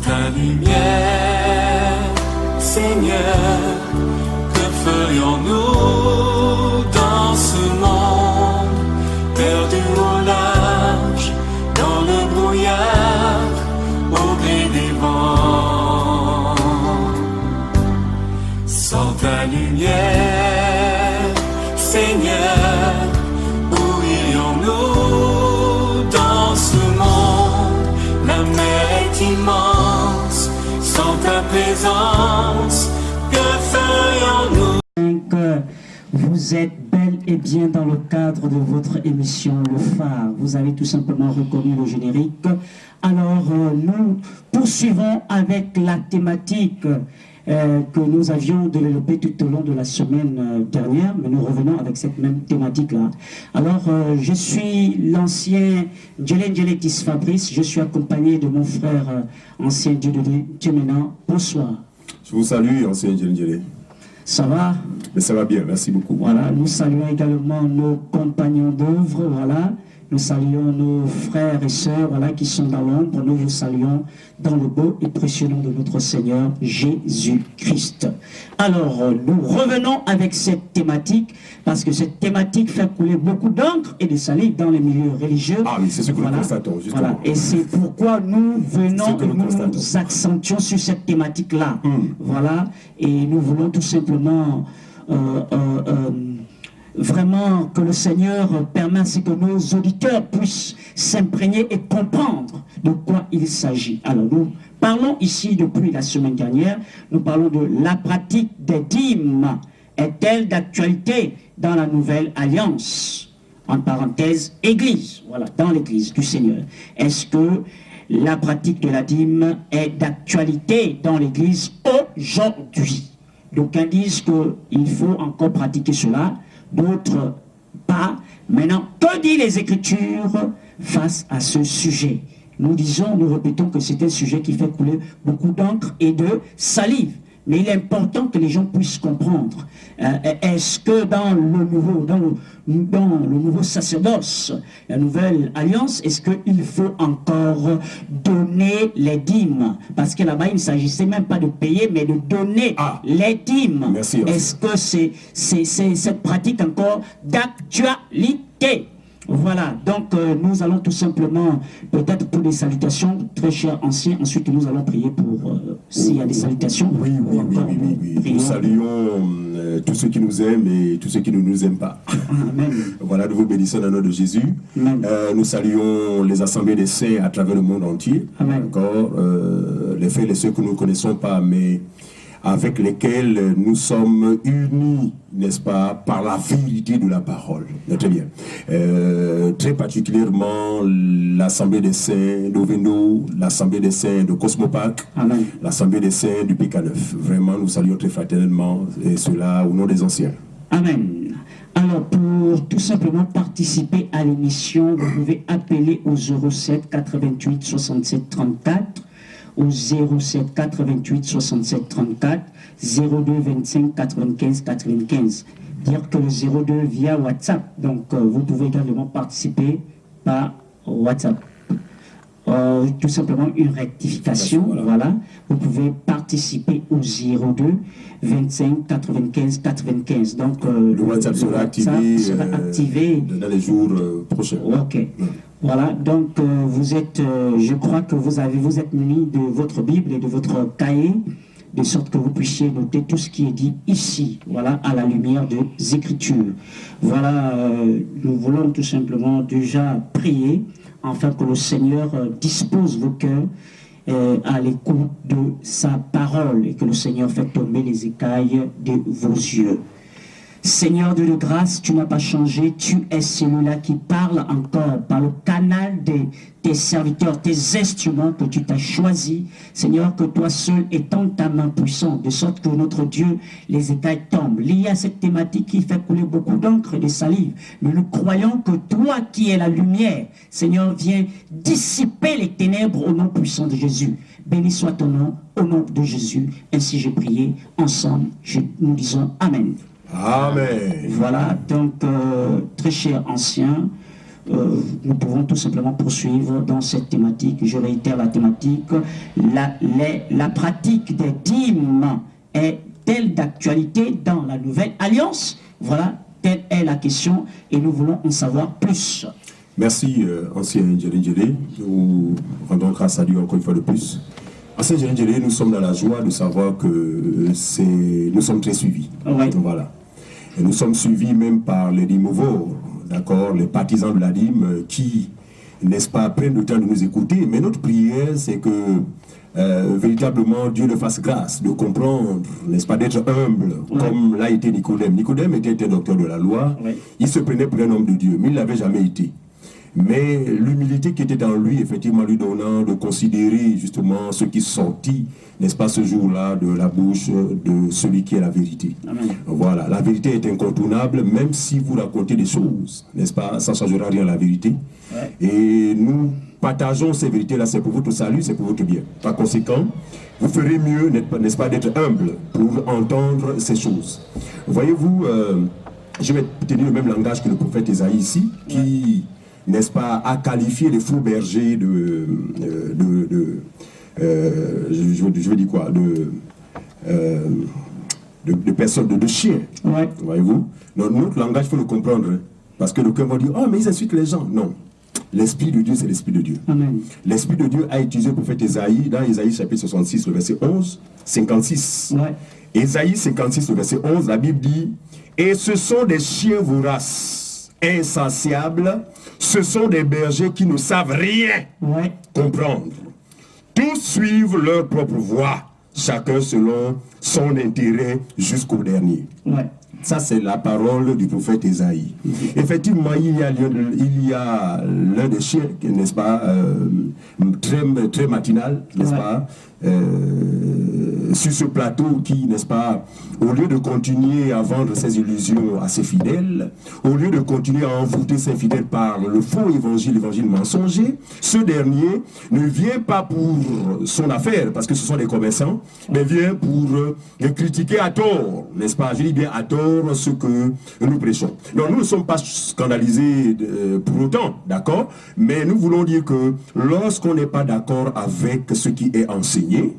ta lumière, Seigneur, que ferions-nous dans ce monde, perdu au large, dans le brouillard, au gré des vents. Sans ta lumière, Seigneur, où irions-nous dans ce monde? La mer est immense, sans ta présence, que ferions-nous? Vous êtes bel et bien dans le cadre de votre émission Le Phare. Vous avez tout simplement reconnu le générique. Alors, nous poursuivons avec la thématique que nous avions développée tout au long de la semaine dernière, mais nous revenons avec cette même thématique-là. Alors, je suis l'ancien Djelenjeletis Fabrice, je suis accompagné de mon frère ancien Dieu maintenant. Bonsoir. Je vous salue, ancien Djelenjele. Ça va? Mais ça va bien, merci beaucoup. Voilà, nous saluons également nos compagnons d'œuvre, voilà. Nous saluons nos frères et sœurs, voilà, qui sont dans l'ombre. Nous vous saluons dans le beau et précieux nom de notre Seigneur Jésus-Christ. Alors, nous revenons avec cette thématique, parce que cette thématique fait couler beaucoup d'encre et de salive dans les milieux religieux. Ah oui, c'est ce que nous constatons, justement. Voilà. Et c'est pourquoi nous venons et nous accentuons sur cette thématique-là. Voilà. Et nous voulons tout simplement vraiment que le Seigneur permette que nos auditeurs puissent s'imprégner et comprendre de quoi il s'agit. Alors nous parlons ici depuis la semaine dernière, nous parlons de la pratique des dîmes. Est-elle d'actualité dans la nouvelle alliance? En parenthèse, Église, voilà, dans l'Église du Seigneur. Est-ce que la pratique de la dîme est d'actualité dans l'Église aujourd'hui? D'aucuns disent qu'il faut encore pratiquer cela, d'autres pas. Maintenant, que disent les Écritures face à ce sujet? Nous répétons que c'est un sujet qui fait couler beaucoup d'encre et de salive. Mais il est important que les gens puissent comprendre. Est-ce que dans le nouveau sacerdoce, la nouvelle alliance, est-ce qu'il faut encore donner les dîmes? Parce que là-bas, il ne s'agissait même pas de payer, mais de donner les dîmes. Est-ce que c'est cette pratique encore d'actualité? Voilà, donc nous allons tout simplement, peut-être pour des salutations, très chers anciens, ensuite nous allons prier pour, s'il y a des salutations. Oui. Nous saluons tous ceux qui nous aiment et tous ceux qui ne nous aiment pas. Amen. Voilà, nous vous bénissons dans le nom de Jésus. Nous saluons les assemblées des saints à travers le monde entier. Encore, les frères et les ceux que nous ne connaissons pas, mais avec lesquels nous sommes unis, n'est-ce pas, par la vérité de la parole. Très bien. Très particulièrement l'Assemblée des Saints d'Oveno, l'Assemblée des Saints de Cosmopac, l'Assemblée des Saints du P9. Vraiment, nous saluons très fraternellement, et cela au nom des anciens. Amen. Alors, pour tout simplement participer à l'émission, vous pouvez appeler au 07 88 67 34, au 07 88 67 34, 02 25 95 95. Dire que le 02 via WhatsApp. Donc, vous pouvez également participer par WhatsApp. Tout simplement une rectification, voilà. Vous pouvez participer au 02 25 95 95. Donc, le WhatsApp sera activé dans les jours prochains. Ok. Voilà, donc vous êtes, je crois que vous êtes munis de votre Bible et de votre cahier, de sorte que vous puissiez noter tout ce qui est dit ici, voilà, à la lumière des Écritures. Voilà, nous voulons tout simplement déjà prier, afin que le Seigneur dispose vos cœurs à l'écoute de sa parole et que le Seigneur fait tomber les écailles de vos yeux. Seigneur Dieu de grâce, tu n'as pas changé, tu es celui-là qui parle encore par le canal de tes serviteurs, tes instruments que tu t'as choisis. Seigneur, que toi seul étends ta main puissante, de sorte que notre Dieu, les écailles tombent. Lié à cette thématique qui fait couler beaucoup d'encre et de salive, mais nous croyons que toi qui es la lumière, Seigneur, viens dissiper les ténèbres au nom puissant de Jésus. Béni soit ton nom, au nom de Jésus. Ainsi j'ai prié, ensemble, nous disons Amen. Amen. Voilà, donc, très chers anciens, nous pouvons tout simplement poursuivre dans cette thématique. Je réitère la thématique. La pratique des dîmes est-elle d'actualité dans la Nouvelle Alliance? Voilà, telle est la question et nous voulons en savoir plus. Merci, ancien Djeli. Nous rendons grâce à Dieu encore une fois de plus. Ancien Djeli, nous sommes dans la joie de savoir que nous sommes très suivis. Oui. Voilà. Et nous sommes suivis même par les dîmes-ovores, d'accord, les partisans de la dîme qui, n'est-ce pas, prennent le temps de nous écouter. Mais notre prière, c'est que véritablement Dieu nous fasse grâce de comprendre, n'est-ce pas, d'être humble, comme l'a été Nicodème. Nicodème était un docteur de la loi, il se prenait pour un homme de Dieu, mais il ne l'avait jamais été. Mais l'humilité qui était en lui, effectivement, lui donnant de considérer justement ce qui sortit, n'est-ce pas, ce jour-là, de la bouche de celui qui est la vérité. Amen. Voilà, la vérité est incontournable, même si vous racontez des choses, n'est-ce pas, ça ne changera rien à la vérité. Ouais. Et nous partageons ces vérités-là, c'est pour votre salut, c'est pour votre bien. Par conséquent, vous ferez mieux, n'est-ce pas, d'être humble pour entendre ces choses. Voyez-vous, je vais tenir le même langage que le prophète Ésaïe ici, qui, n'est-ce pas, a qualifié les faux bergers je veux dire quoi, de personnes, de chiens. Ouais. Voyez-vous, notre langage, il faut le comprendre, hein, parce que le cœur va dire, oh, mais ils insultent les gens. Non. L'Esprit de Dieu, c'est l'Esprit de Dieu. L'Esprit de Dieu a utilisé le prophète Ésaïe, dans Ésaïe chapitre 66, le verset 11, 56. Ouais. Ésaïe 56, le verset 11, la Bible dit, et ce sont des chiens voraces, insatiables, ce sont des bergers qui ne savent rien comprendre. Tous suivent leur propre voie, chacun selon son intérêt jusqu'au dernier. Ouais. Ça, c'est la parole du prophète Ésaïe. Effectivement, il y a l'un des chiens, n'est-ce pas, très matinal, n'est-ce pas, sur ce plateau qui, n'est-ce pas, au lieu de continuer à vendre ses illusions à ses fidèles, au lieu de continuer à envoûter ses fidèles par le faux évangile, l'évangile mensonger, ce dernier ne vient pas pour son affaire, parce que ce sont des commerçants, mais vient pour critiquer à tort, n'est-ce pas, je dis bien à tort, ce que nous prêchons. Donc nous ne sommes pas scandalisés pour autant, d'accord, mais nous voulons dire que lorsqu'on n'est pas d'accord avec ce qui est enseigné,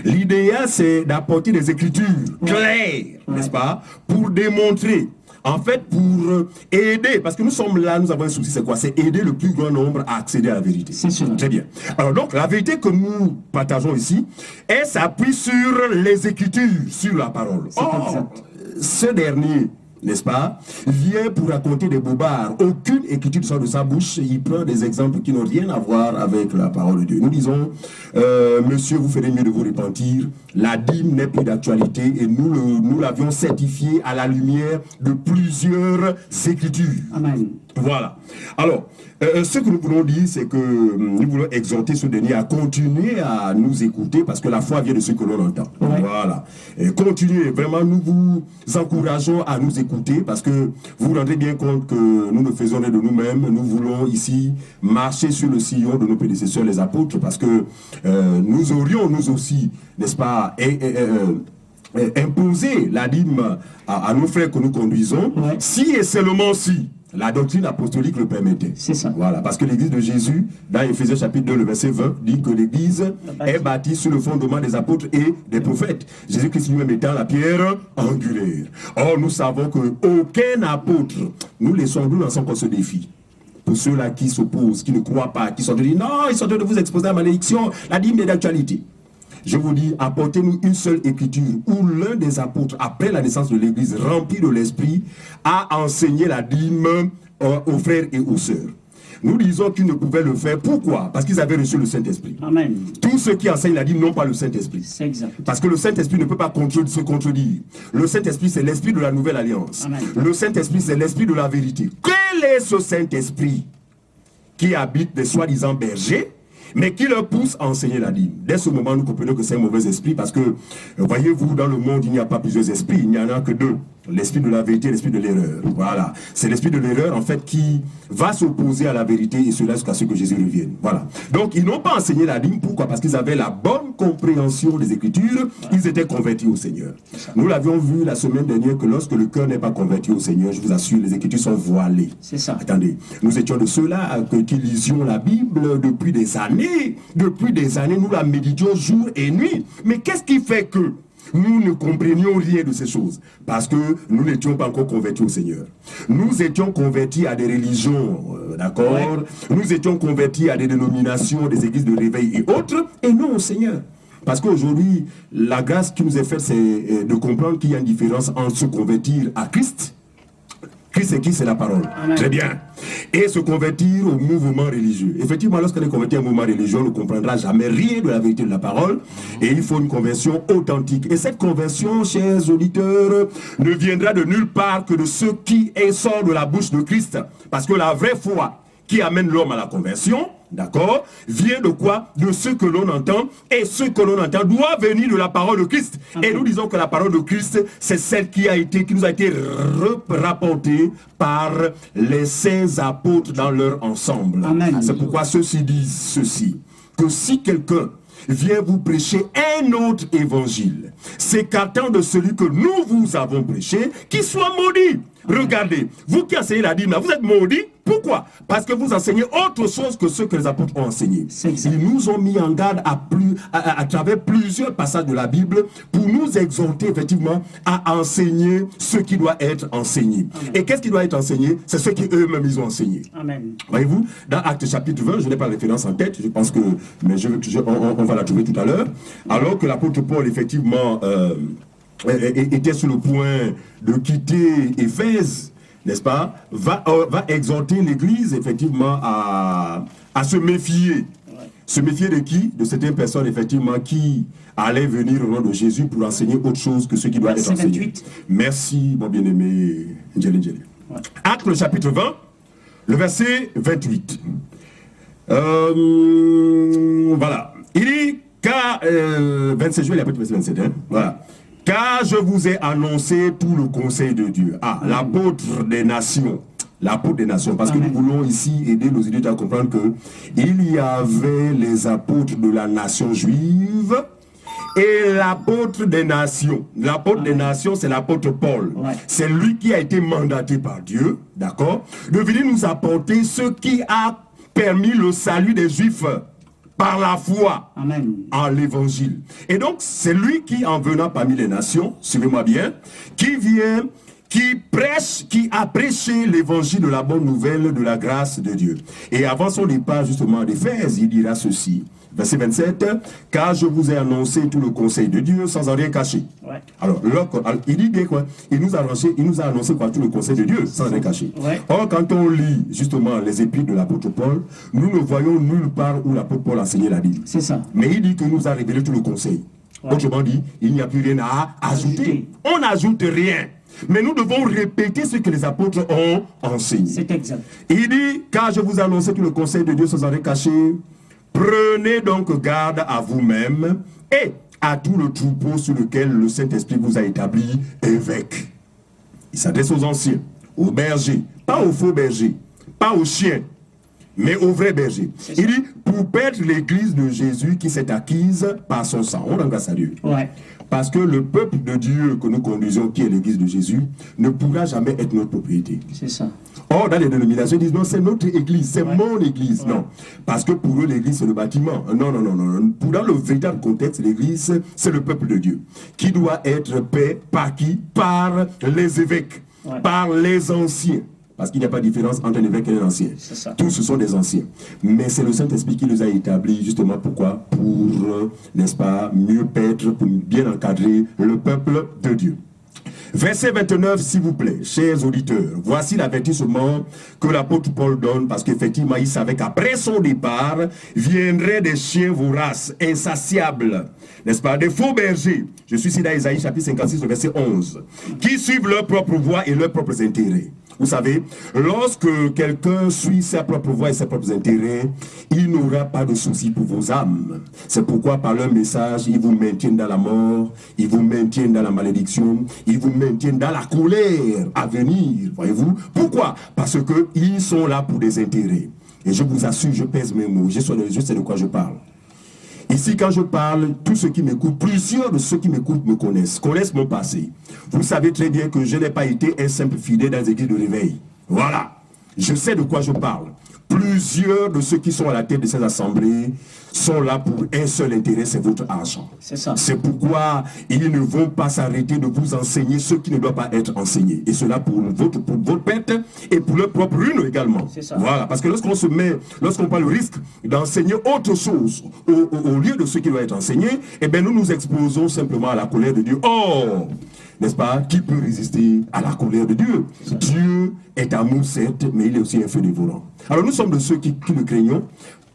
l'idéal c'est d'apporter des écritures claires, n'est-ce pas, pour démontrer, en fait pour aider, parce que nous sommes là, nous avons un souci, c'est quoi? C'est aider le plus grand nombre à accéder à la vérité. C'est sûr. Très bien. Alors donc la vérité que nous partageons ici, elle s'appuie sur les écritures, sur la parole. Or, ce dernier, n'est-ce pas, vient pour raconter des bobards. Aucune écriture sort de sa bouche. Il prend des exemples qui n'ont rien à voir avec la parole de Dieu. Nous disons, monsieur, vous ferez mieux de vous repentir. La dîme n'est plus d'actualité et nous l'avions certifié à la lumière de plusieurs écritures. Amen. Voilà. Alors, ce que nous voulons dire, c'est que nous voulons exhorter ce dernier à continuer à nous écouter parce que la foi vient de ce que l'on entend. Ouais. Voilà. Et continuez. Vraiment, nous vous encourageons à nous écouter parce que vous vous rendez bien compte que nous ne faisons rien de nous-mêmes. Nous voulons ici marcher sur le sillon de nos prédécesseurs, les apôtres, parce que nous aurions, nous aussi, n'est-ce pas, imposer la dîme à nos frères que nous conduisons, si et seulement si la doctrine apostolique le permettait. C'est ça. Voilà, parce que l'église de Jésus, dans Éphésiens chapitre 2, le verset 20, dit que l'église est bâtie sur le fondement des apôtres et des prophètes. Jésus-Christ lui-même étant la pierre angulaire. Or, nous savons qu'aucun apôtre, nous lançons encore ce défi. Pour ceux-là qui s'opposent, qui ne croient pas, qui sont de dire non, ils sont de vous exposer à la malédiction, la dîme est d'actualité. Je vous dis, apportez-nous une seule écriture où l'un des apôtres, après la naissance de l'église, rempli de l'esprit, a enseigné la dîme aux frères et aux sœurs. Nous disons qu'ils ne pouvaient le faire. Pourquoi? Parce qu'ils avaient reçu le Saint-Esprit. Amen. Tous ceux qui enseignent la dîme n'ont pas le Saint-Esprit. C'est exact. Parce que le Saint-Esprit ne peut pas se contredire. Le Saint-Esprit, c'est l'esprit de la nouvelle alliance. Amen. Le Saint-Esprit, c'est l'esprit de la vérité. Quel est ce Saint-Esprit qui habite des soi-disant bergers, mais qui leur pousse à enseigner la dîme? Dès ce moment, nous comprenons que c'est un mauvais esprit parce que, voyez-vous, dans le monde, il n'y a pas plusieurs esprits, il n'y en a que deux. L'esprit de la vérité et l'esprit de l'erreur. Voilà. C'est l'esprit de l'erreur, en fait, qui va s'opposer à la vérité et cela jusqu'à ce que Jésus revienne. Voilà. Donc, ils n'ont pas enseigné la dîme. Pourquoi? Parce qu'ils avaient la bonne compréhension des Écritures. Ils étaient convertis au Seigneur. Nous l'avions vu la semaine dernière que lorsque le cœur n'est pas converti au Seigneur, je vous assure, les Écritures sont voilées. C'est ça. Attendez. Nous étions de ceux-là qui lisions la Bible depuis des années. Depuis des années, nous la méditions jour et nuit. Mais qu'est-ce qui fait que nous ne comprenions rien de ces choses? Parce que nous n'étions pas encore convertis au Seigneur. Nous étions convertis à des religions, d'accord? Nous étions convertis à des dénominations, des églises de réveil et autres, et non au Seigneur. Parce qu'aujourd'hui, la grâce qui nous est faite, c'est de comprendre qu'il y a une différence entre se convertir à Christ. Christ, c'est qui? C'est la parole. Amen. Très bien. Et se convertir au mouvement religieux. Effectivement, lorsqu'on est converti à un mouvement religieux, on ne comprendra jamais rien de la vérité de la parole. Et il faut une conversion authentique. Et cette conversion, chers auditeurs, ne viendra de nulle part que de ce qui sort de la bouche de Christ. Parce que la vraie foi qui amène l'homme à la conversion, d'accord, vient de quoi? De ce que l'on entend, et ce que l'on entend doit venir de la parole de Christ. Amen. Et nous disons que la parole de Christ, c'est celle qui nous a été rapportée par les saints apôtres dans leur ensemble. C'est pourquoi ceux-ci disent ceci, que si quelqu'un vient vous prêcher un autre évangile, s'écartant de celui que nous vous avons prêché, qu'il soit maudit. Regardez, vous qui enseignez la dîme, vous êtes maudits. Pourquoi? Parce que vous enseignez autre chose que ce que les apôtres ont enseigné. Ils nous ont mis en garde à travers plusieurs passages de la Bible pour nous exhorter effectivement à enseigner ce qui doit être enseigné. Amen. Et qu'est-ce qui doit être enseigné? C'est ce qu'eux-mêmes ils ont enseigné. Amen. Voyez-vous, dans Actes chapitre 20, je n'ai pas la référence en tête, je pense que, mais on va la trouver tout à l'heure, alors que l'apôtre Paul effectivement était sur le point de quitter Éphèse, n'est-ce pas, va exhorter l'Église effectivement à se méfier. Ouais. Se méfier de qui? De certaines personnes effectivement qui allaient venir au nom de Jésus pour enseigner autre chose que ce qui doit être enseigné. 28. Merci mon bien-aimé Njeli. Ouais. Actes le chapitre 20, le verset 28. Voilà. Il dit, car 27 juillet, il y a pas de verset 27, hein? Voilà. Car je vous ai annoncé tout le conseil de Dieu. Ah, l'apôtre des nations. L'apôtre des nations. Parce que nous voulons ici aider nos étudiants à comprendre que il y avait les apôtres de la nation juive et l'apôtre des nations. L'apôtre des nations, c'est l'apôtre Paul. Ouais. C'est lui qui a été mandaté par Dieu, d'accord, de venir nous apporter ce qui a permis le salut des Juifs. Par la foi. Amen. En l'évangile. Et donc, c'est lui qui, en venant parmi les nations, suivez-moi bien, qui vient, qui prêche, qui a prêché l'évangile de la bonne nouvelle de la grâce de Dieu. Et avant son départ, justement, d'Éphèse, il dira ceci. Verset 27, car je vous ai annoncé tout le conseil de Dieu sans en rien cacher. Ouais. Alors, il dit bien quoi? Il nous a annoncé quoi? Tout le conseil de Dieu sans rien cacher. Ouais. Or, quand on lit justement les épîtres de l'apôtre Paul, nous ne voyons nulle part où l'apôtre Paul enseignait la Bible. C'est ça. Mais il dit que nous a révélé tout le conseil. Ouais. Autrement dit, il n'y a plus rien à ajouter. On n'ajoute rien. Mais nous devons répéter ce que les apôtres ont enseigné. C'est exact. Il dit, car je vous ai annoncé tout le conseil de Dieu sans en rien cacher. Prenez donc garde à vous-même et à tout le troupeau sur lequel le Saint-Esprit vous a établi évêque. Il s'adresse aux anciens, aux bergers, pas aux faux bergers, pas aux chiens, mais aux vrais bergers. Il dit, pour perdre l'église de Jésus qui s'est acquise par son sang. On rend grâce à Dieu. Ouais. Parce que le peuple de Dieu que nous conduisons, qui est l'église de Jésus, ne pourra jamais être notre propriété. C'est ça. Or, dans les dénominations, ils disent non, c'est notre église, c'est mon église. Non. Parce que pour eux, l'église, c'est le bâtiment. Non. Pour dans le véritable contexte, l'église, c'est le peuple de Dieu. Qui doit être paix par qui? Par les évêques, par les anciens. Parce qu'il n'y a pas de différence entre un évêque et un ancien. Tous ce sont des anciens. Mais c'est le Saint-Esprit qui les a établis, justement, pourquoi? Pour, n'est-ce pas, mieux paître, pour bien encadrer le peuple de Dieu. Verset 29, s'il vous plaît, chers auditeurs. Voici l'avertissement que l'apôtre Paul donne, parce qu'effectivement, il savait qu'après son départ, viendraient des chiens voraces, insatiables, n'est-ce pas, des faux bergers. Je suis ici dans Isaïe chapitre 56, verset 11, qui suivent leur propre voie et leurs propres intérêts. Vous savez, lorsque quelqu'un suit sa propre voie et ses propres intérêts, il n'aura pas de souci pour vos âmes. C'est pourquoi par leur message, ils vous maintiennent dans la mort, ils vous maintiennent dans la malédiction, ils vous maintiennent dans la colère à venir, voyez-vous. Pourquoi? Parce qu'ils sont là pour des intérêts. Et je vous assure, je pèse mes mots, je sais de quoi je parle. Ici, quand je parle, tous ceux qui m'écoutent, plusieurs de ceux qui m'écoutent me connaissent mon passé. Vous savez très bien que je n'ai pas été un simple fidèle dans les églises de réveil. Voilà. Je sais de quoi je parle. Plusieurs de ceux qui sont à la tête de ces assemblées sont là pour un seul intérêt, c'est votre argent. C'est ça. C'est pourquoi ils ne vont pas s'arrêter de vous enseigner ce qui ne doit pas être enseigné. Et cela pour votre perte et pour leur propre ruine également. C'est ça. Voilà, parce que lorsqu'on prend le risque d'enseigner autre chose au lieu de ce qui doit être enseigné, eh bien nous nous exposons simplement à la colère de Dieu. Oh, n'est-ce pas? Qui peut résister à la colère de Dieu? Dieu est amour, certes, mais il est aussi un feu dévorant. Alors nous sommes de ceux qui le craignons.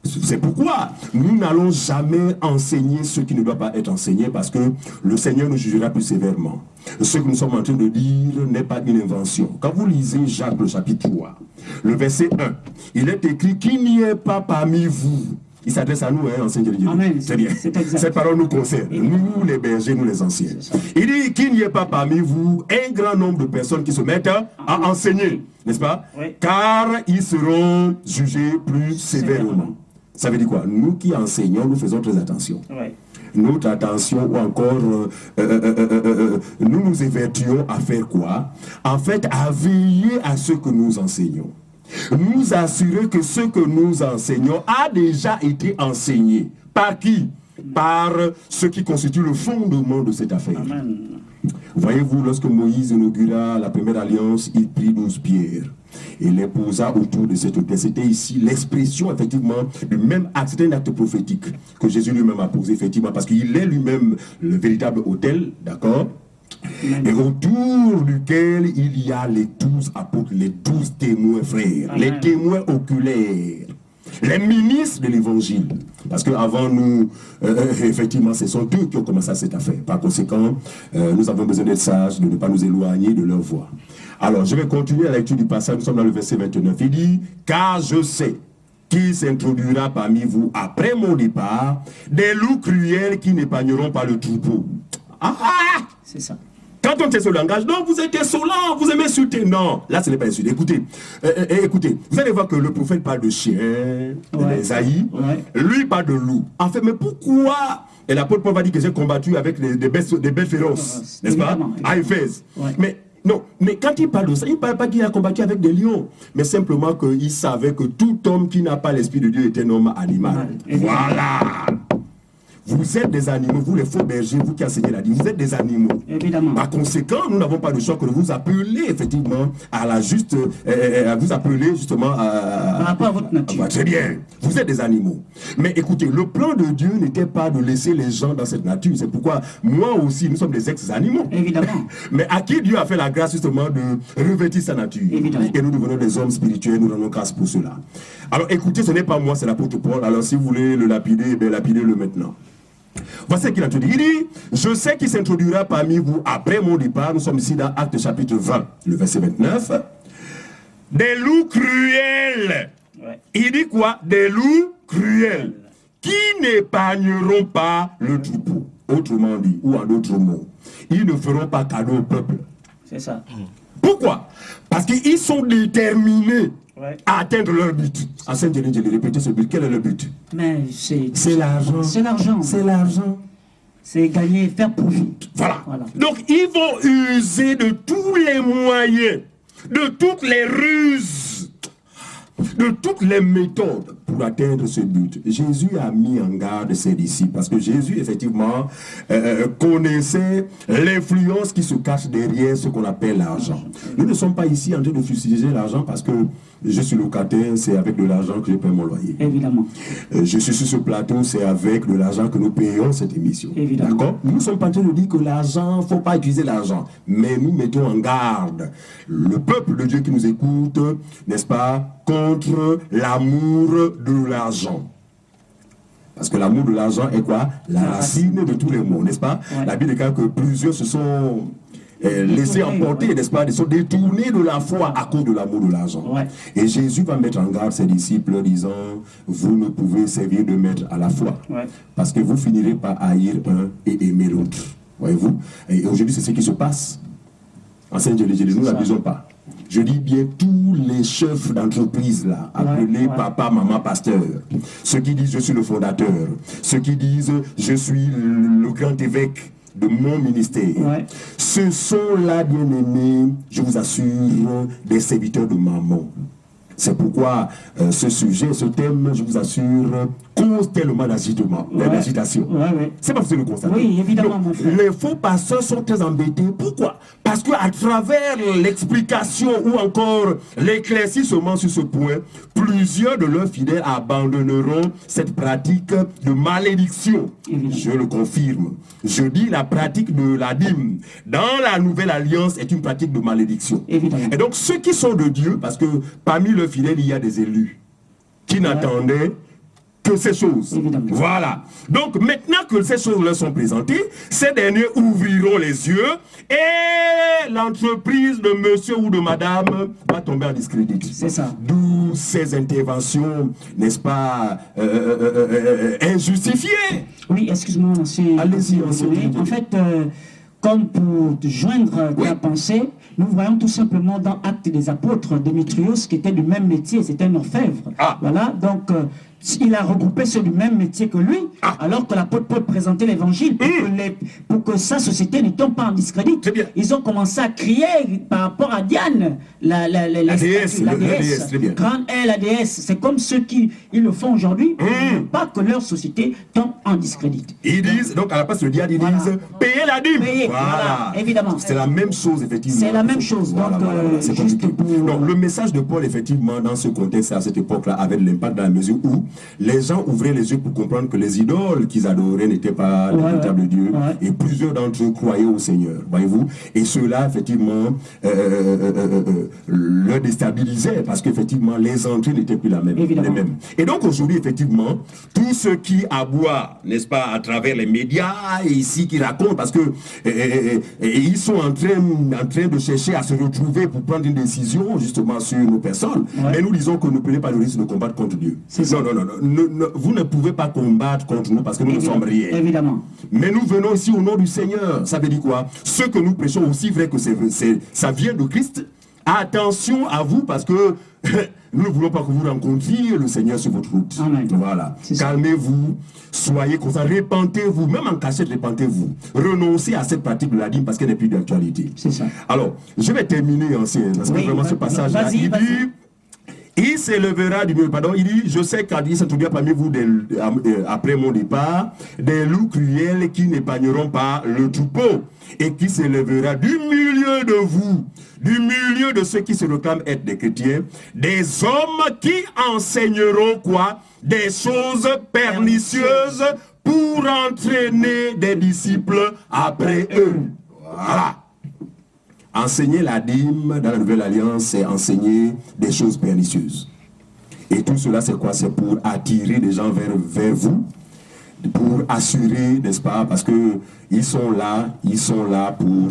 C'est pourquoi nous n'allons jamais enseigner ce qui ne doit pas être enseigné, parce que le Seigneur nous jugera plus sévèrement. Ce que nous sommes en train de dire n'est pas une invention. Quand vous lisez Jacques le chapitre 3, le verset 1, il est écrit qu'il n'y ait pas parmi vous. Il s'adresse à nous, hein, anciens de Dieu. Amen. Très bien. Cette parole nous concerne. Nous, les bergers, nous, les anciens. Il dit qu'il n'y ait pas parmi vous un grand nombre de personnes qui se mettent à enseigner, n'est-ce pas? Oui. Car ils seront jugés plus sévèrement. Ça veut dire quoi? Nous qui enseignons, nous faisons très attention. Oui. Notre attention, ou encore, nous nous évertuons à faire quoi? En fait, à veiller à ce que nous enseignons. Nous assurer que ce que nous enseignons a déjà été enseigné. Par qui? Par ce qui constitue le fondement de cette affaire. Amen. Voyez-vous, lorsque Moïse inaugura la première alliance, il prit 12 pierres et les posa autour de cet autel. C'était ici l'expression, effectivement, du même acte. C'était un acte prophétique que Jésus lui-même a posé, effectivement, parce qu'il est lui-même le véritable autel, d'accord? Et autour duquel il y a les 12 apôtres, les 12 témoins frères, Amen. Les témoins oculaires, les ministres de l'évangile. Parce qu'avant nous, effectivement, ce sont eux qui ont commencé cette affaire. Par conséquent, nous avons besoin d'être sages, de ne pas nous éloigner de leur voix. Alors, je vais continuer la lecture du passage. Nous sommes dans le verset 29. Il dit, car je sais qui s'introduira parmi vous après mon départ, des loups cruels qui n'épargneront pas le troupeau. Ah, c'est ça. Quand on était sur le langage, non, vous êtes insolent, vous aimez insulter. Non, là, ce n'est pas insulter. Écoutez, écoutez, vous allez voir que le prophète parle de chien, d'Ésaïe, lui parle de loup. En fait, mais pourquoi? Et l'apôtre Paul va dire que j'ai combattu avec des bêtes féroces, n'est-ce pas? À Éphèse. Mais non, mais quand il parle de ça, il ne parle pas qu'il a combattu avec des lions, mais simplement qu'il savait que tout homme qui n'a pas l'esprit de Dieu est un homme animal. Voilà. Vous êtes des animaux, vous les faux bergers, vous qui enseignez la vie, vous êtes des animaux. Évidemment. Par conséquent, nous n'avons pas de choix que de vous appeler effectivement à la juste, vous appeler justement par rapport à votre nature. Très bien, vous êtes des animaux. Mais écoutez, le plan de Dieu n'était pas de laisser les gens dans cette nature. C'est pourquoi moi aussi, nous sommes des ex-animaux. Évidemment. Mais à qui Dieu a fait la grâce justement de revêtir sa nature. Évidemment. Et nous devenons des hommes spirituels, nous rendons grâce pour cela. Alors écoutez, ce n'est pas moi, c'est l'apôtre Paul. Alors si vous voulez le lapider, eh bien lapidez-le maintenant. Voici ce qu'il a tout dit. Il dit, je sais qui s'introduira parmi vous après mon départ. Nous sommes ici dans Actes chapitre 20, le verset 29. Des loups cruels. Ouais. Il dit quoi? Des loups cruels. Qui n'épargneront pas le troupeau. Autrement dit, ou en d'autres mots, ils ne feront pas cadeau au peuple. C'est ça. Pourquoi? Parce qu'ils sont déterminés à atteindre leur but. À Saint-Denis, je l'ai répété ce but. Quel est le but? Mais c'est l'argent. C'est l'argent. C'est l'argent. C'est gagner, faire profit. Voilà. Donc, ils vont user de tous les moyens, de toutes les ruses, de toutes les méthodes pour atteindre ce but. Jésus a mis en garde ses disciples parce que Jésus, effectivement, connaissait l'influence qui se cache derrière ce qu'on appelle l'argent. Nous ne sommes pas ici en train de fustiger l'argent parce que je suis locataire, c'est avec de l'argent que je paie mon loyer. Évidemment. Je suis sur ce plateau, c'est avec de l'argent que nous payons cette émission. Évidemment. D'accord? Nous ne sommes pas en train de dire que l'argent, il ne faut pas utiliser l'argent. Mais nous mettons en garde le peuple de Dieu qui nous écoute, n'est-ce pas, contre l'amour de l'argent. Parce que l'amour de l'argent est quoi? La racine de tous les maux, n'est-ce pas? Ouais. La Bible déclare que plusieurs se sont laissés emporter, n'est-ce pas, ils sont détournés de la foi à cause de l'amour de l'argent. Et Jésus va mettre en garde ses disciples en disant, vous ne pouvez servir de maître à la fois, parce que vous finirez par haïr un et aimer l'autre. Voyez-vous? Et aujourd'hui, c'est ce qui se passe. En Saint-Jésus, nous n'abusons pas. Je dis bien tous les chefs d'entreprise là, appelés papa, maman, pasteur, ceux qui disent je suis le fondateur, ceux qui disent je suis le grand évêque de mon ministère, ce sont là, bien aimés, je vous assure, des serviteurs de maman. C'est pourquoi ce sujet, ce thème, je vous assure, cause tellement d'agitation. C'est pas facile de constater. Oui, évidemment, mon frère. Les faux pasteurs sont très embêtés. Pourquoi? Parce qu'à travers l'explication ou encore l'éclaircissement sur ce point, plusieurs de leurs fidèles abandonneront cette pratique de malédiction. Je le confirme. Je dis la pratique de la dîme dans la nouvelle alliance est une pratique de malédiction. Évidemment. Et donc ceux qui sont de Dieu, parce que parmi leurs fidèles, il y a des élus qui n'attendaient que ces choses. Évidemment. Voilà. Donc maintenant que ces choses leur sont présentées, ces derniers ouvriront les yeux et l'entreprise de monsieur ou de madame va tomber en discrédit. C'est ça. D'où ces interventions, n'est-ce pas, injustifiées. Oui, excuse-moi, monsieur. Allez-y, monsieur. En fait, comme pour joindre ta pensée, nous voyons tout simplement dans Actes des Apôtres, Démétrios, qui était du même métier, c'était un orfèvre. Voilà, donc il a regroupé ceux du même métier que lui, alors que l'apôtre Paul présentait l'évangile pour que sa société ne tombe pas en discrédit. Ils ont commencé à crier par rapport à Diane, la déesse, grande est la déesse. C'est comme ceux qui ils le font aujourd'hui, pas que leur société tombe en discrédit. Ils disent, donc à la place de Diane, ils disent, payez la dîme. Voilà, évidemment. C'est la même chose, effectivement. C'est la même chose. Donc, c'est juste pour... Donc, le message de Paul, effectivement, dans ce contexte, à cette époque-là, avait de l'impact dans la mesure où les gens ouvraient les yeux pour comprendre que les idoles qu'ils adoraient n'étaient pas de véritables dieux. Et plusieurs d'entre eux croyaient au Seigneur, voyez-vous. Et cela, effectivement, le déstabilisait parce qu'effectivement, les entrées n'étaient plus les mêmes. Et donc, aujourd'hui, effectivement, tous ceux qui aboient, n'est-ce pas, à travers les médias, ici, qui racontent, parce que ils sont en train de chercher à se retrouver pour prendre une décision, justement, sur nos personnes. Mais nous disons que ne prenez pas le risque de combattre contre Dieu. Non. Vous ne pouvez pas combattre contre nous parce que nous ne sommes rien. Évidemment. Mais nous venons ici au nom du Seigneur. Ça veut dire quoi? Ce que nous prêchons, aussi vrai que ça vient de Christ. Attention à vous parce que nous ne voulons pas que vous rencontriez le Seigneur sur votre route. Amen. Voilà. Calmez-vous, soyez conscients, répentez-vous, même en cachette, répentez-vous. Renoncez à cette pratique de la dîme parce qu'elle n'est plus d'actualité. C'est ça. Alors, je vais terminer ancien, parce que vraiment ce passage-là, il dit... Il s'élèvera du milieu, pardon, il dit, je sais qu'il se trouve bien parmi vous, après mon départ, des loups cruels qui n'épargneront pas le troupeau, et qui s'élèvera du milieu de vous, du milieu de ceux qui se réclament être des chrétiens, des hommes qui enseigneront quoi? Des choses pernicieuses pour entraîner des disciples après eux. Voilà. Enseigner la dîme dans la Nouvelle Alliance, c'est enseigner des choses pernicieuses. Et tout cela, c'est quoi? C'est pour attirer des gens vers vous, pour assurer, n'est-ce pas? Parce que ils sont là pour...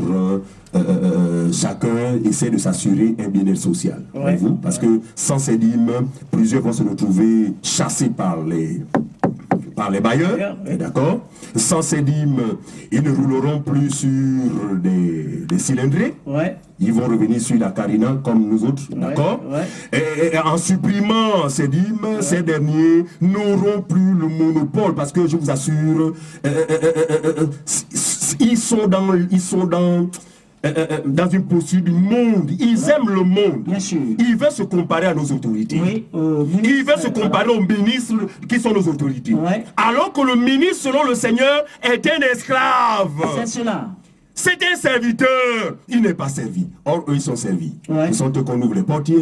chacun essaie de s'assurer un bien-être social. Voyez-vous? Parce que sans ces dîmes, plusieurs vont se retrouver chassés par les bailleurs, d'accord? Sans ces dîmes, ils ne rouleront plus sur des cylindrés. Ils vont revenir sur la carina comme nous autres, d'accord? Et en supprimant ces dîmes, ces derniers n'auront plus le monopole parce que je vous assure, ils sont dans une posture du monde. Ils aiment le monde. Bien sûr. Ils veulent se comparer à nos autorités. Ils veulent se comparer aux ministres qui sont nos autorités. Alors que le ministre, selon le Seigneur, est un esclave. C'est cela. C'est un serviteur. Il n'est pas servi. Or, eux, ils sont servis. Ils sont eux qu'on ouvre les portières.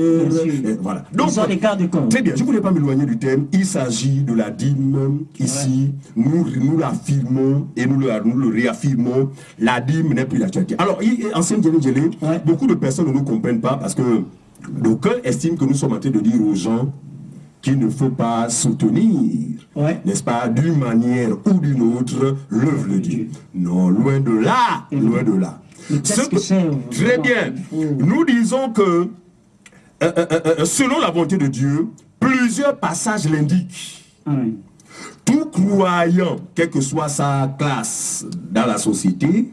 Voilà. Donc, ils ont des gardes corps. Très bien. Je ne voulais pas m'éloigner du thème. Il s'agit de la dîme. Ici, nous l'affirmons et nous le réaffirmons. La dîme n'est plus d'actualité. Alors, ancien Djélé, beaucoup de personnes ne nous comprennent pas parce que d'aucuns estiment que nous sommes en train de dire aux gens qu'il ne faut pas soutenir, n'est-ce pas, d'une manière ou d'une autre, l'œuvre de Dieu. Non, loin de là, loin de là. Très bien. Nous disons que, selon la volonté de Dieu, plusieurs passages l'indiquent. Tout croyant, quelle que soit sa classe dans la société,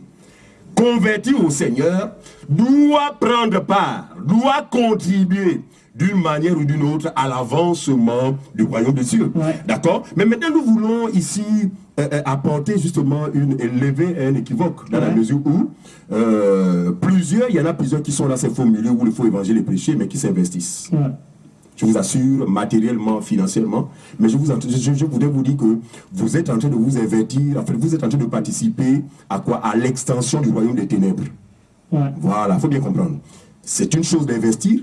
converti au Seigneur, doit prendre part, doit contribuer d'une manière ou d'une autre à l'avancement du royaume de Dieu. D'accord? Mais maintenant, nous voulons ici apporter justement lever un équivoque dans la mesure où il y en a plusieurs qui sont dans ces faux milieux où le faux évangile est prêché, mais qui s'investissent. Je vous assure, matériellement, financièrement, mais je voudrais vous dire que vous êtes en train de vous investir, en fait, vous êtes en train de participer à quoi? À l'extension du royaume des ténèbres. Voilà, il faut bien comprendre. C'est une chose d'investir,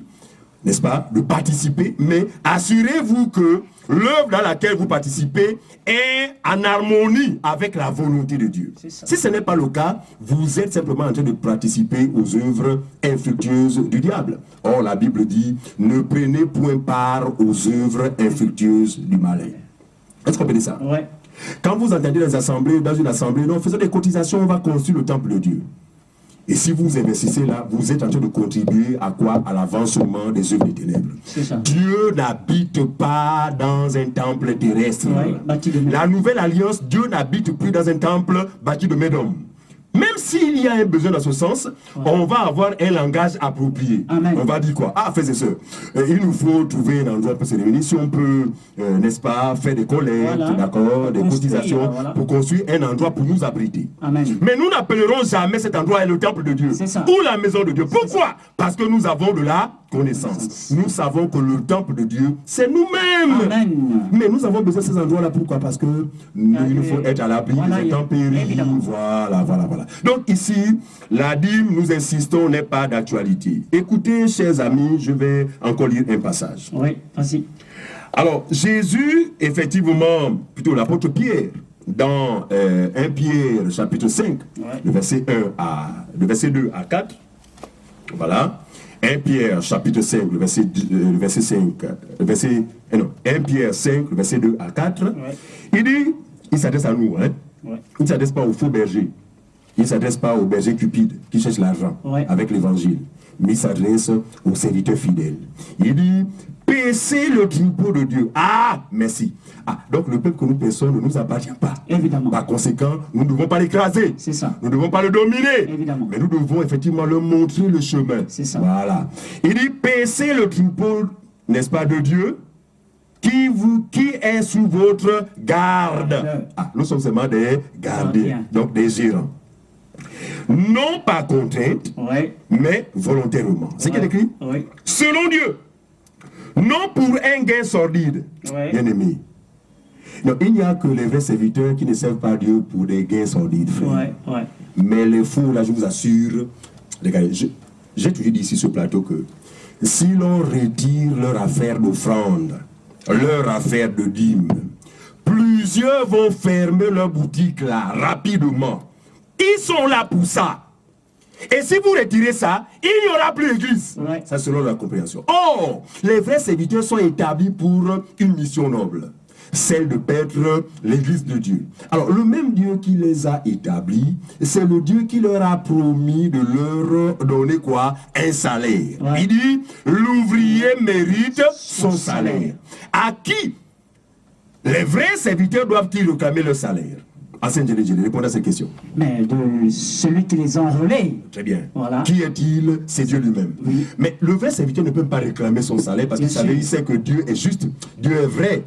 n'est-ce pas, de participer, mais assurez-vous que l'œuvre dans laquelle vous participez est en harmonie avec la volonté de Dieu. Si ce n'est pas le cas, vous êtes simplement en train de participer aux œuvres infructueuses du diable. Or, la Bible dit, ne prenez point part aux œuvres infructueuses du malin. Est-ce qu'on connaît ça? Quand vous entendez dans une assemblée, non, faisons des cotisations, on va construire le temple de Dieu. Et si vous investissez là, vous êtes en train de contribuer à quoi? À l'avancement des œuvres des ténèbres. Dieu n'habite pas dans un temple terrestre. La nouvelle alliance, Dieu n'habite plus dans un temple bâti de main d'homme. Même s'il y a un besoin dans ce sens, on va avoir un langage approprié. On va dire quoi? Ah, frères et sœurs, il nous faut trouver un endroit pour se réunir. Si on peut, n'est-ce pas, faire des collectes, d'accord, des cotisations, pour construire un endroit pour nous abriter. Mais nous n'appellerons jamais cet endroit le temple de Dieu ou la maison de Dieu. Pourquoi? Parce que nous avons de la connaissance. Nous savons que le temple de Dieu, c'est nous-mêmes. Mais nous avons besoin de ces endroits-là. Pourquoi? Parce que il nous faut être à l'abri des intempéries. Voilà. Donc ici, la dîme, nous insistons, n'est pas d'actualité. Écoutez, chers amis, je vais encore lire un passage. Vas-y. Alors, Jésus, effectivement, plutôt l'apôtre Pierre, dans 1 Pierre, chapitre 5, le verset 2 à 4, voilà. 1 Pierre, chapitre 5, le verset 1 Pierre 5, le verset 2 à 4, il dit, il s'adresse à nous, hein? Il ne s'adresse pas aux faux bergers. Il ne s'adresse pas aux bergers cupides qui cherchent l'argent avec l'évangile. Mais il s'adresse aux serviteurs fidèles. Il dit, paissez le troupeau de Dieu. Ah, merci. Donc le peuple que nous paissons ne nous appartient pas. Évidemment. Par conséquent, nous ne devons pas l'écraser. C'est ça. Nous ne devons pas le dominer. Évidemment. Mais nous devons effectivement leur montrer le chemin. C'est ça. Voilà. Il dit, paissez le troupeau, n'est-ce pas, de Dieu, qui est sous votre garde. Nous sommes seulement des gardiens, donc des gérants. Non pas contrainte, mais volontairement. C'est ce qu'il écrit? Selon Dieu. Non pour un gain sordide, bien aimé. Non, il n'y a que les vrais serviteurs qui ne servent pas Dieu pour des gains sordides, frère. Mais les faux, là, je vous assure, regardez, j'ai toujours dit ici sur ce plateau que si l'on retire leur affaire d'offrande, leur affaire de dîme, plusieurs vont fermer leur boutique là, rapidement. Ils sont là pour ça. Et si vous retirez ça, il n'y aura plus d'église. Ça, selon la compréhension. Or, les vrais serviteurs sont établis pour une mission noble, celle de paître l'église de Dieu. Alors, le même Dieu qui les a établis, c'est le Dieu qui leur a promis de leur donner quoi? Un salaire. Il dit, l'ouvrier mérite son salaire. À qui les vrais serviteurs doivent-ils réclamer leur salaire? Ancien Djeli, répondez à cette question. Mais de celui qui les a enrôlés. Très bien. Qui est-il? C'est Dieu lui-même. Mais le vrai serviteur ne peut pas réclamer son salaire parce qu'il sait que Dieu est juste, Dieu est vrai.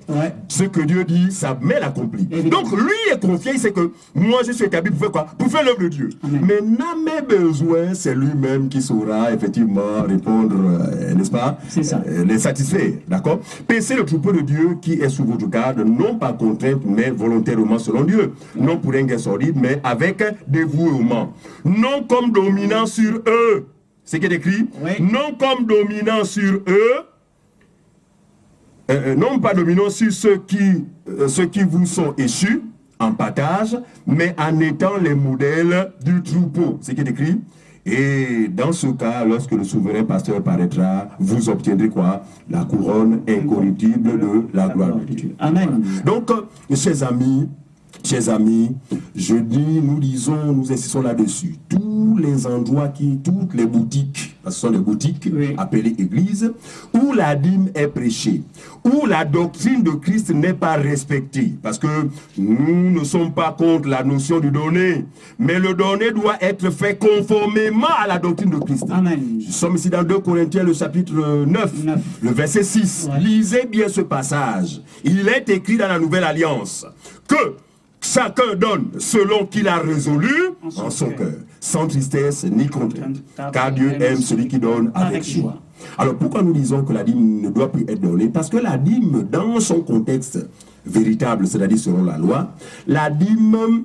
Ce que Dieu dit, sa main l'accomplit. Donc lui est confié, il sait que moi je suis établi pour faire quoi? Pour faire l'œuvre de Dieu. Mais n'a mes besoins, c'est lui-même qui saura effectivement répondre, n'est-ce pas? C'est ça. Les satisfaire, d'accord? Paissez le troupeau de Dieu qui est sous votre garde, non pas contrainte, mais volontairement selon Dieu. Non pour un gain sordide, mais avec dévouement. Non comme dominant sur eux. C'est ce qui est écrit. Non comme dominant sur eux. Non pas dominant sur ceux qui vous sont échus en partage, mais en étant les modèles du troupeau. C'est ce qui est écrit. Et dans ce cas, lorsque le souverain pasteur paraîtra, vous obtiendrez quoi? La couronne incorruptible de la gloire de Dieu. Amen. Donc, chers amis, chers amis, je dis, nous disons, nous insistons là-dessus. Tous les endroits toutes les boutiques, parce que ce sont des boutiques appelées églises, où la dîme est prêchée, où la doctrine de Christ n'est pas respectée, parce que nous ne sommes pas contre la notion du donner, mais le donner doit être fait conformément à la doctrine de Christ. Amen. Nous sommes ici dans 2 Corinthiens, le chapitre 9, le verset 6. Ouais. Lisez bien ce passage. Il est écrit dans la Nouvelle Alliance que chacun donne selon qu'il a résolu en son cœur, sans tristesse ni contrainte, car Dieu aime celui qui donne avec joie. Alors pourquoi nous disons que la dîme ne doit plus être donnée? Parce que la dîme, dans son contexte véritable, c'est-à-dire selon la loi, la dîme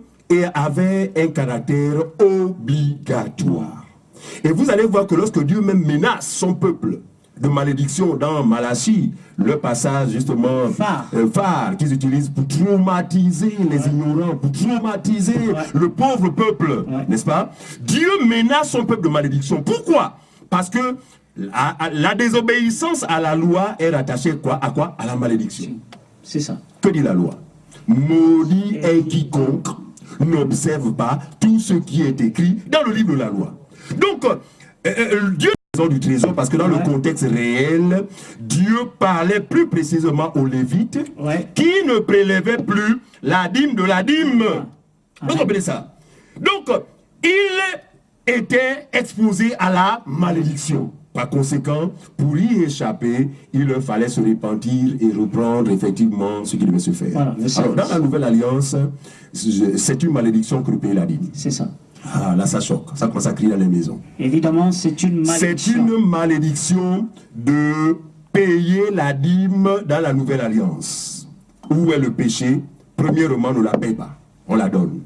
avait un caractère obligatoire. Et vous allez voir que lorsque Dieu même menace son peuple de malédiction dans Malachie, le passage justement phare qu'ils utilisent pour traumatiser les ignorants, pour traumatiser le pauvre peuple, n'est-ce pas? Dieu menace son peuple de malédiction. Pourquoi? Parce que la désobéissance à la loi est rattachée à quoi? À la malédiction. C'est ça. Que dit la loi? Maudit est quiconque n'observe pas tout ce qui est écrit dans le livre de la loi. Donc, Dieu du trésor, parce que dans le contexte réel, Dieu parlait plus précisément aux Lévites qui ne prélevaient plus la dîme de la dîme. Vous comprenez ça? Donc, il était exposé à la malédiction. Par conséquent, pour y échapper, il leur fallait se repentir et reprendre effectivement ce qui devait se faire. Voilà, alors, dans la Nouvelle Alliance, c'est une malédiction que le pays l'a dit. C'est ça. Ah, là, ça choque. Ça commence à crier dans les maisons. Évidemment, c'est une malédiction. C'est une malédiction de payer la dîme dans la Nouvelle Alliance. Où est le péché? Premièrement, on ne la paye pas. On la donne.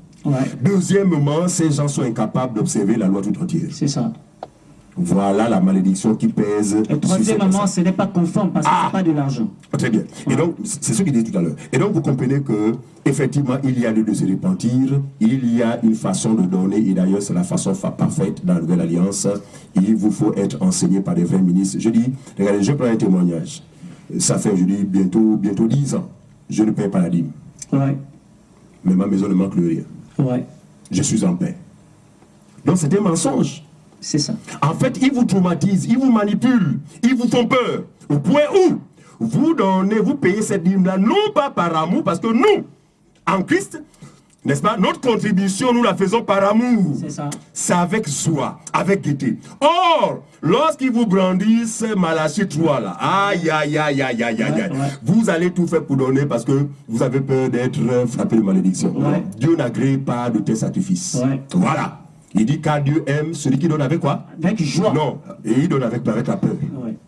Deuxièmement, ces gens sont incapables d'observer la loi tout entière. C'est ça. Voilà la malédiction qui pèse. Et troisièmement, ce n'est pas conforme parce que ce n'est pas de l'argent. Très bien. Et donc, c'est ce qu'il dit tout à l'heure. Et donc, vous comprenez que effectivement, il y a lieu de se repentir, il y a une façon de donner, et d'ailleurs, c'est la façon parfaite dans la Nouvelle Alliance. Il vous faut être enseigné par des vrais ministres. Je dis, regardez, je prends un témoignage. Ça fait, je dis, bientôt 10 ans. Je ne paye pas la dîme. Mais ma maison ne manque de rien. Je suis en paix. Donc, c'est un mensonge. C'est ça. En fait, ils vous traumatisent, ils vous manipulent, ils vous font peur. Au point où vous donnez, vous payez cette dîme-là, non pas par amour, parce que nous, en Christ, n'est-ce pas, notre contribution, nous la faisons par amour. C'est ça. C'est avec joie, avec gaieté. Or, lorsqu'ils vous brandissent Malachie 3, là, vous allez tout faire pour donner parce que vous avez peur d'être frappé de malédiction. Dieu n'agrée pas de tes sacrifices. Voilà. Il dit car Dieu aime celui qui donne avec quoi? Avec joie. Non, et il donne avec la peur.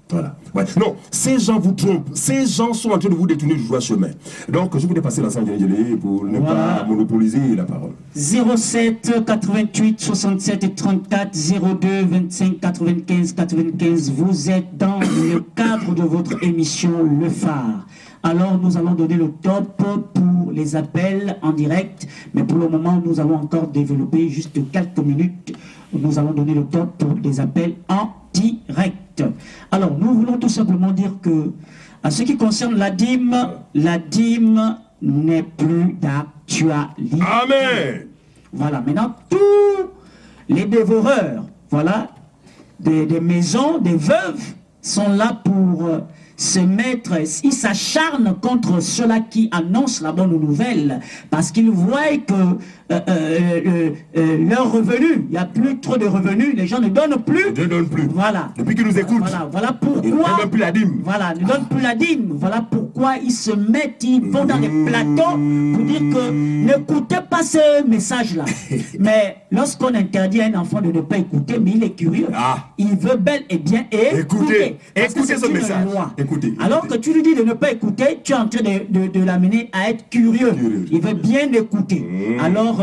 Voilà. Non, ces gens vous trompent. Ces gens sont en train de vous détourner du droit chemin. Donc, je voulais passer l'ensemble pour ne pas monopoliser la parole. 07 88 67 34 02 25 95 95. Vous êtes dans le cadre de votre émission Le Phare. Alors, nous allons donner le top pour les appels en direct. Mais pour le moment, nous allons encore développer juste quelques minutes. Nous allons donner le top pour les appels en direct. Alors, nous voulons tout simplement dire que, à ce qui concerne la dîme n'est plus d'actualité. Amen. Voilà, maintenant, tous les dévoreurs, voilà, des maisons, des veuves, sont là pour se mettre, ils s'acharnent contre ceux-là qui annoncent la bonne nouvelle, parce qu'ils voient que leurs revenus, il n'y a plus trop de revenus, les gens ne donnent plus. Ne donnent plus. Voilà. Depuis qu'ils nous écoutent. Voilà pourquoi. Ils ne donnent plus la dîme. Voilà, ne donnent plus la dîme. Voilà pourquoi ils se mettent, ils vont dans les plateaux pour dire que n'écoutez pas ce message-là. Mais lorsqu'on interdit à un enfant de ne pas écouter, mais il est curieux. Il veut bel et bien écouter. Écoutez ce message. Écoutez. Alors que tu lui dis de ne pas écouter, tu es en train de l'amener à être curieux. Il veut bien écouter. Alors,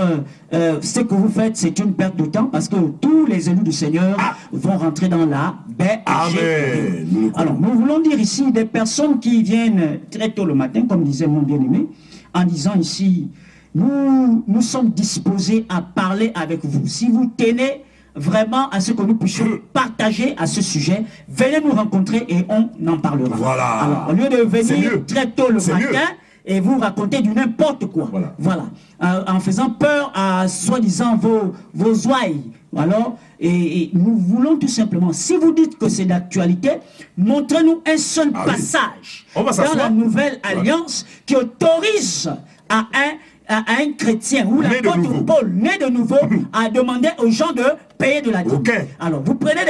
ce que vous faites, c'est une perte de temps parce que tous les élus du Seigneur vont rentrer dans la baie. Amen. Alors, nous voulons dire ici des personnes qui viennent très tôt le matin, comme disait mon bien-aimé, en disant ici, nous sommes disposés à parler avec vous. Si vous tenez vraiment à ce que nous puissions partager à ce sujet, venez nous rencontrer et on en parlera. Voilà. Alors, au lieu de venir très tôt le matin, et vous racontez du n'importe quoi. Voilà. En faisant peur à soi-disant vos ouailles. Alors, et nous voulons tout simplement, si vous dites que c'est d'actualité, montrez-nous un seul passage dans la nouvelle alliance qui autorise à un chrétien ou l'apôtre Paul, né de nouveau, a demandé aux gens de payer de la dîme. Alors, vous prenez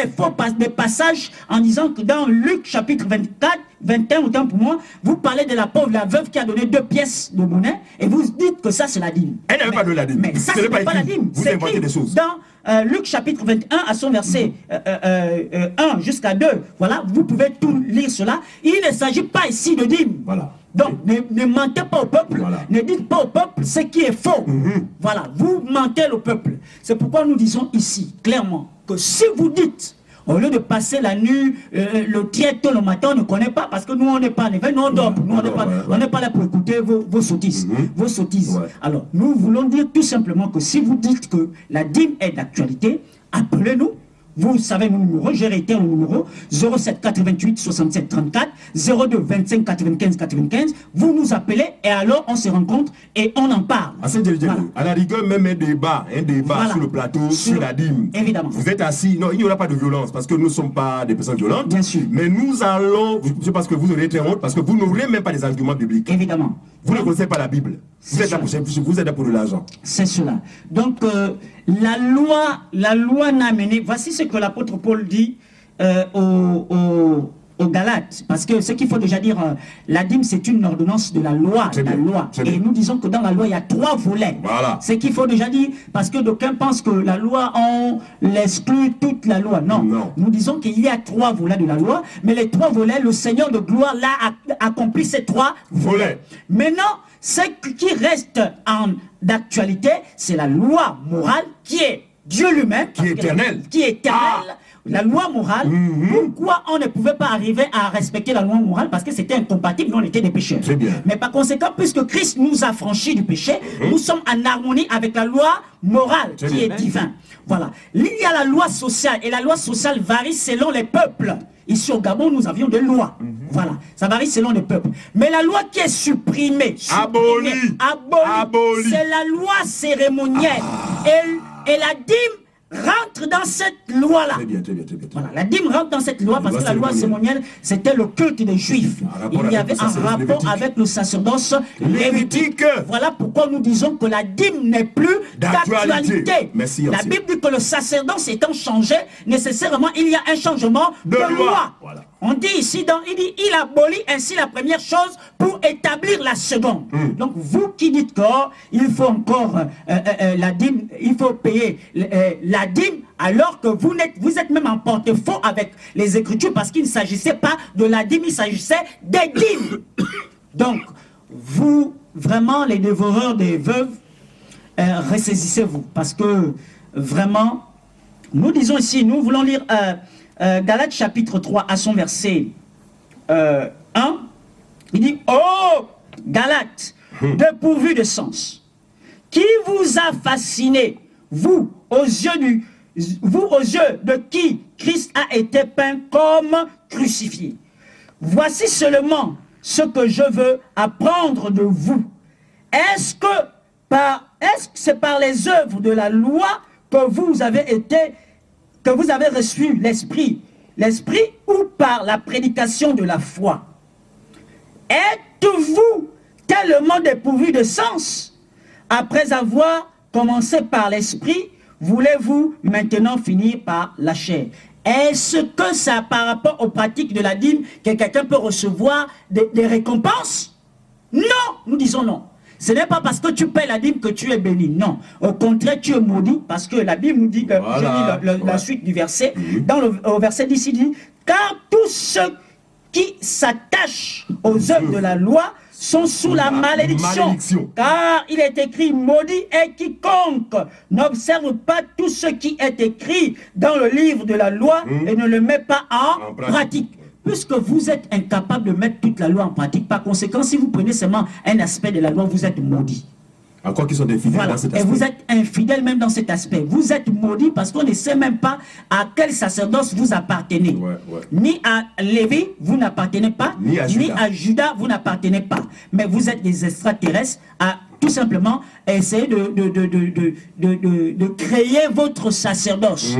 des passages en disant que dans Luc chapitre 24, 21, autant pour moi, vous parlez de la pauvre, la veuve qui a donné 2 pièces de monnaie et vous dites que ça c'est la dîme. Elle n'avait pas de la dîme. Mais ça, ce n'est pas la dîme. Vous inventez des choses. Dans Luc chapitre 21 à son verset 1 jusqu'à 2, voilà, vous pouvez tout lire cela. Il ne s'agit pas ici de dîme. Voilà. Donc, ne mentez pas au peuple, ne dites pas au peuple ce qui est faux. Voilà, vous mentez au peuple. C'est pourquoi nous disons ici, clairement, que si vous dites, au lieu de passer la nuit, le tiède tôt le matin, on ne connaît pas, parce que nous, on n'est pas en éveil, nous, on dort. Nous, on n'est pas là pour écouter vos sottises. Vos sottises. Alors, nous voulons dire tout simplement que si vous dites que la dîme est d'actualité, appelez-nous. Vous savez mon numéro, j'ai réitéré le numéro 07 88 67 34 02 25 95 95. Vous nous appelez et alors on se rencontre et on en parle. À la rigueur, même un débat sur le plateau, sur la dîme. Évidemment. Vous êtes assis, non, il n'y aura pas de violence parce que nous ne sommes pas des personnes violentes. Bien sûr. Mais nous allons, je pense que vous aurez très honte parce que vous n'aurez même pas des arguments bibliques. Évidemment. Vous ne connaissez pas la Bible. Vous êtes là pour de l'argent. C'est cela. Donc, la loi n'a mené. Voici ce que l'apôtre Paul dit aux Galates. Parce que ce qu'il faut déjà dire, la dîme, c'est une ordonnance de la loi. Et nous disons que dans la loi, il y a 3 volets. Voilà. Ce qu'il faut déjà dire, parce que d'aucuns pensent que la loi, on l'exclut toute la loi. Non. Nous disons qu'il y a 3 volets de la loi, mais les 3 volets, le Seigneur de gloire l'a accompli ces 3 volets. Maintenant, ce qui reste d'actualité, c'est la loi morale qui est Dieu lui-même, qui est éternel. La loi morale, pourquoi on ne pouvait pas arriver à respecter la loi morale? Parce que c'était incompatible, nous on était des pécheurs. Mais par conséquent, puisque Christ nous a franchis du péché, nous sommes en harmonie avec la loi morale qui est divine. Voilà. Il y a la loi sociale, et la loi sociale varie selon les peuples. Ici au Gabon, nous avions des lois. Voilà, ça varie selon les peuples. Mais la loi qui est supprimée, abolie, c'est la loi cérémonielle. Et la dîme rentre dans cette loi-là. Très bien. Voilà, la dîme rentre dans cette loi parce que la loi cérémonielle, c'était le culte des Juifs. Il y avait un rapport avec le sacerdoce lévitique. Voilà pourquoi nous disons que la dîme n'est plus d'actualité. La Bible dit que le sacerdoce étant changé, nécessairement, il y a un changement de loi. Voilà. On dit ici, il abolit ainsi la première chose pour établir la seconde. Donc vous qui dites qu'il faut encore la dîme, il faut payer la dîme, alors que vous êtes même en porte-faux avec les Écritures, parce qu'il ne s'agissait pas de la dîme, il s'agissait des dîmes. Donc, vous, vraiment, les dévoreurs des veuves, ressaisissez-vous, parce que, vraiment, nous disons ici, nous voulons lire Galates chapitre 3 à son verset 1, il dit, « Oh, Galates, dépourvus de sens, qui vous a fasciné, vous, aux yeux de qui Christ a été peint comme crucifié. Voici seulement ce que je veux apprendre de vous. Est-ce que c'est par les œuvres de la loi que vous avez reçu l'esprit ou par la prédication de la foi? Êtes-vous tellement dépourvu de sens? Après avoir commencé par l'esprit, voulez-vous maintenant finir par la chair? Est-ce que ça, par rapport aux pratiques de la dîme, que quelqu'un peut recevoir des récompenses? Non, nous disons non. Ce n'est pas parce que tu paies la dîme que tu es béni. Non. Au contraire, tu es maudit parce que la Bible nous dit que, je lis la suite du verset, au verset 10, il dit, car tous ceux qui s'attachent aux œuvres de la loi sont sous la malédiction. Car il est écrit, maudit est quiconque n'observe pas tout ce qui est écrit dans le livre de la loi et ne le met pas en pratique. Puisque vous êtes incapable de mettre toute la loi en pratique, par conséquent, si vous prenez seulement un aspect de la loi, vous êtes maudit. Encore qu'ils sont infidèles voilà. dans cet Et aspect. vous êtes infidèles même dans cet aspect. Vous êtes maudits parce qu'on ne sait même pas à quel sacerdoce vous appartenez. Ni à Lévi, vous n'appartenez pas, ni à Judas, vous n'appartenez pas. Mais vous êtes des extraterrestres à tout simplement essayer de créer votre sacerdoce.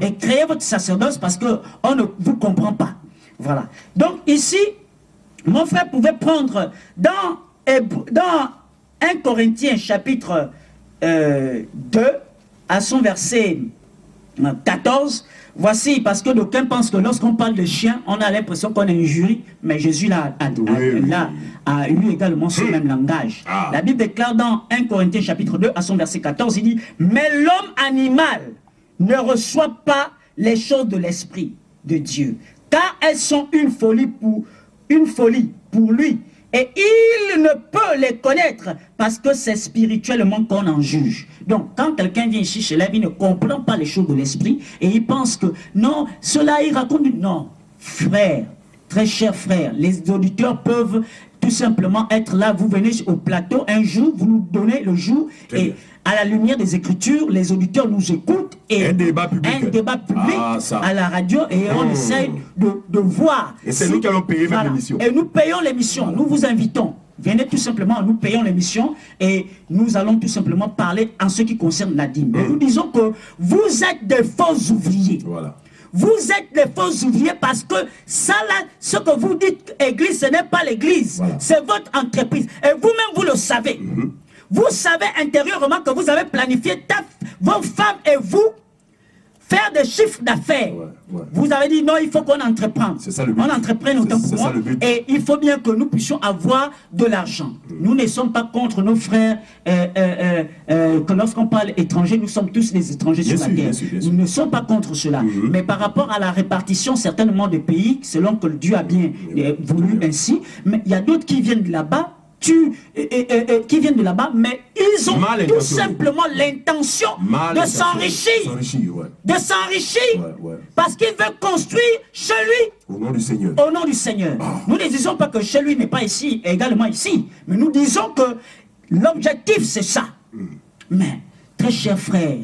Et créer votre sacerdoce parce qu'on ne vous comprend pas. Voilà. Donc ici, mon frère pouvait prendre dans 1 Corinthiens chapitre 2 à son verset 14, voici, parce que d'aucuns pensent que lorsqu'on parle de chien, on a l'impression qu'on injurie, mais Jésus a eu également ce même langage. La Bible déclare dans 1 Corinthiens chapitre 2 à son verset 14, il dit « Mais l'homme animal ne reçoit pas les choses de l'esprit de Dieu, car elles sont une folie pour lui. Et il ne peut les connaître parce que c'est spirituellement qu'on en juge. » Donc, quand quelqu'un vient ici chez lui, il ne comprend pas les choses de l'esprit et il pense que, non, cela il raconte... Non, frère, très cher frère, les auditeurs peuvent tout simplement être là. Vous venez au plateau un jour, vous nous donnez le jour et à la lumière des Écritures, les auditeurs nous écoutent et un débat public à la radio et on essaie de voir. Et c'est nous qui allons payer même l'émission. Et nous payons l'émission, nous vous invitons. Venez tout simplement, nous payons l'émission et nous allons tout simplement parler en ce qui concerne la dîme. Nous disons que vous êtes des faux ouvriers. Voilà. Vous êtes des faux ouvriers parce que ça là, ce que vous dites église, ce n'est pas l'église, c'est votre entreprise. Et vous-même, vous le savez. Vous savez intérieurement que vous avez planifié vos femmes et vous faire des chiffres d'affaires. Vous avez dit non, il faut qu'on entreprenne. On entreprenne autant pour moi. Et il faut bien que nous puissions avoir de l'argent. Nous ne sommes pas contre nos frères. Que lorsqu'on parle étranger, nous sommes tous des étrangers sur la terre. Nous ne sommes pas contre cela. Mais par rapport à la répartition certainement des pays, selon que Dieu a bien voulu ainsi, mais il y a d'autres qui viennent de là-bas. Qui viennent de là-bas, mais ils ont tout simplement l'intention de s'enrichir. De s'enrichir. Parce qu'il veut construire chez lui. Au nom du Seigneur. Au nom du Seigneur. Nous ne disons pas que chez lui n'est pas ici, également ici. Mais nous disons que l'objectif, c'est ça. Mais, très chers frères,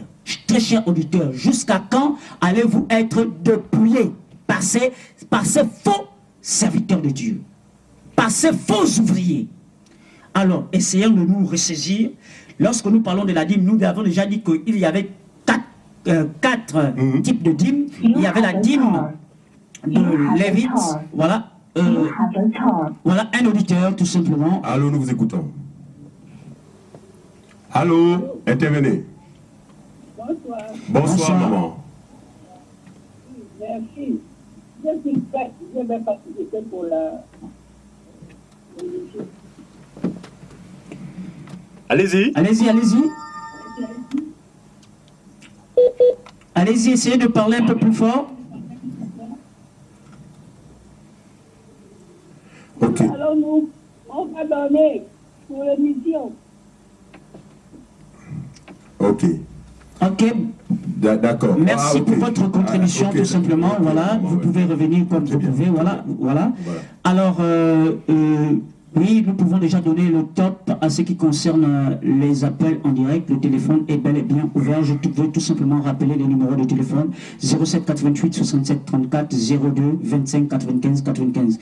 très chers auditeurs, jusqu'à quand allez-vous être dépouillés par ces faux serviteurs de Dieu, par ces faux ouvriers? Alors, essayons de nous ressaisir. Lorsque nous parlons de la dîme, nous avons déjà dit qu'il y avait quatre types de dîmes. Il y avait la dîme de Lévite. Voilà. Voilà un auditeur, tout simplement. Allô, nous vous écoutons. Allô, intervenez. Bonsoir. Bonsoir, maman. Merci. Je vais participer pour la... Allez-y. Allez-y, allez-y. Allez-y, essayez de parler un peu plus fort. Ok. Alors nous, on va donner pour l'émission. Ok. Ok. D'accord. Merci pour votre contribution, tout simplement. Voilà, vous pouvez revenir comme vous pouvez. Voilà. Alors, oui, nous pouvons déjà donner le top à ce qui concerne les appels en direct. Le téléphone est bel et bien ouvert. Je veux tout simplement rappeler les numéros de téléphone 07 88 67 34 02 25 95 95.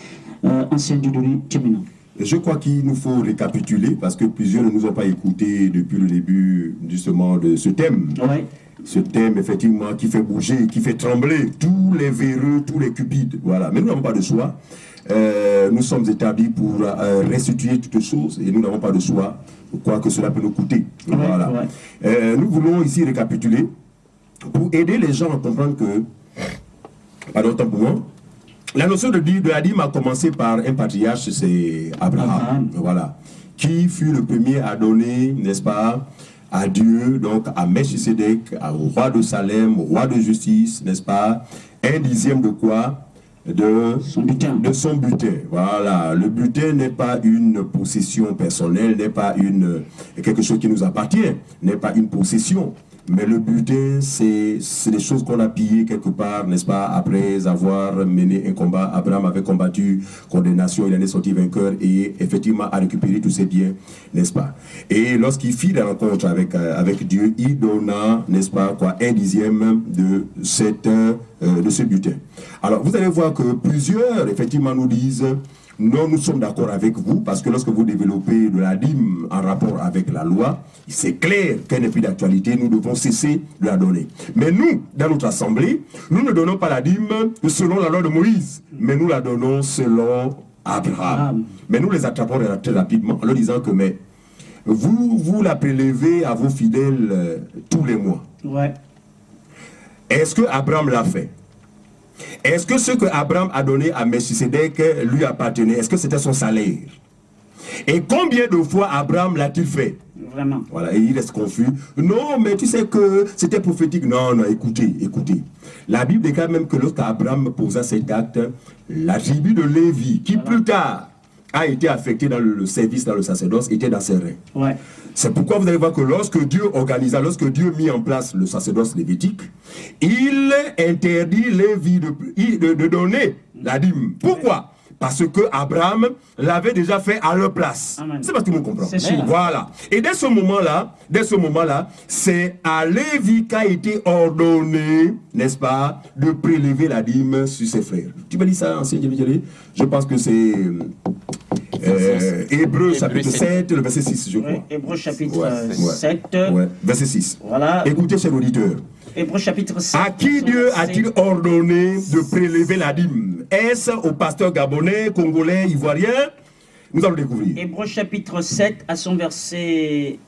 Ancien Dieudonné Tchéména. Je crois qu'il nous faut récapituler parce que plusieurs ne nous ont pas écoutés depuis le début justement de ce thème. Ouais. Ce thème, effectivement, qui fait bouger, qui fait trembler tous les véreux, tous les cupides. Voilà. Mais nous n'avons pas de choix. Nous sommes établis pour restituer toutes choses et nous n'avons pas de choix, quoi que cela peut nous coûter. Voilà. Nous voulons ici récapituler pour aider les gens à comprendre que, pardon, tant pour moi, la notion de la dîme a commencé par un patriarche, c'est Abraham, voilà, qui fut le premier à donner, n'est-ce pas, à Dieu, donc à Melchisédek, au roi de Salem, au roi de justice, n'est-ce pas, 1/10 de quoi? De son butin. Voilà. Le butin n'est pas une possession personnelle, n'est pas quelque chose qui nous appartient, n'est pas une possession. Mais le butin, c'est des choses qu'on a pillées quelque part, n'est-ce pas, après avoir mené un combat. Abraham avait combattu contre des nations, il en est sorti vainqueur et effectivement a récupéré tous ses biens, n'est-ce pas. Et lorsqu'il fit la rencontre avec Dieu, il donna, n'est-ce pas, quoi, 1/10 de ce butin. Alors, vous allez voir que plusieurs, effectivement, nous disent... Non, nous sommes d'accord avec vous, parce que lorsque vous développez de la dîme en rapport avec la loi, c'est clair qu'elle n'est plus d'actualité, nous devons cesser de la donner. Mais nous, dans notre assemblée, nous ne donnons pas la dîme selon la loi de Moïse, mais nous la donnons selon Abraham. Mais nous les attrapons très rapidement en leur disant que mais vous la prélevez à vos fidèles tous les mois. Ouais. Est-ce que Abraham l'a fait? Est-ce que ce que Abraham a donné à Melchisedec lui appartenait? Est-ce que c'était son salaire? Et combien de fois Abraham l'a-t-il fait? Vraiment. Voilà, et il reste confus. Non, mais tu sais que c'était prophétique. Non, non, écoutez. La Bible déclare même que lorsqu'Abraham posa cet acte, la tribu de Lévi, qui plus tard a été affectée dans le service, dans le sacerdoce, était dans ses reins. Ouais. C'est pourquoi vous allez voir que lorsque Dieu mit en place le sacerdoce lévitique, il interdit Lévi de donner la dîme. Pourquoi? Parce que Abraham l'avait déjà fait à leur place. C'est parce que vous comprenez. Voilà. Et dès ce moment-là, c'est à Lévi qu'a été ordonné, n'est-ce pas, de prélever la dîme sur ses frères. Tu peux lire ça, ancien Jérémie? Je pense que c'est Hébreux chapitre 7, le verset 6, je crois. Oui, Hébreux chapitre 7. Ouais, verset 6. Voilà. Écoutez, chers auditeurs. Hébreux chapitre 7. À qui Dieu a-t-il ordonné de prélever la dîme? Est-ce aux pasteurs gabonais, congolais, ivoiriens? Nous allons découvrir. Hébreux chapitre 7, à son verset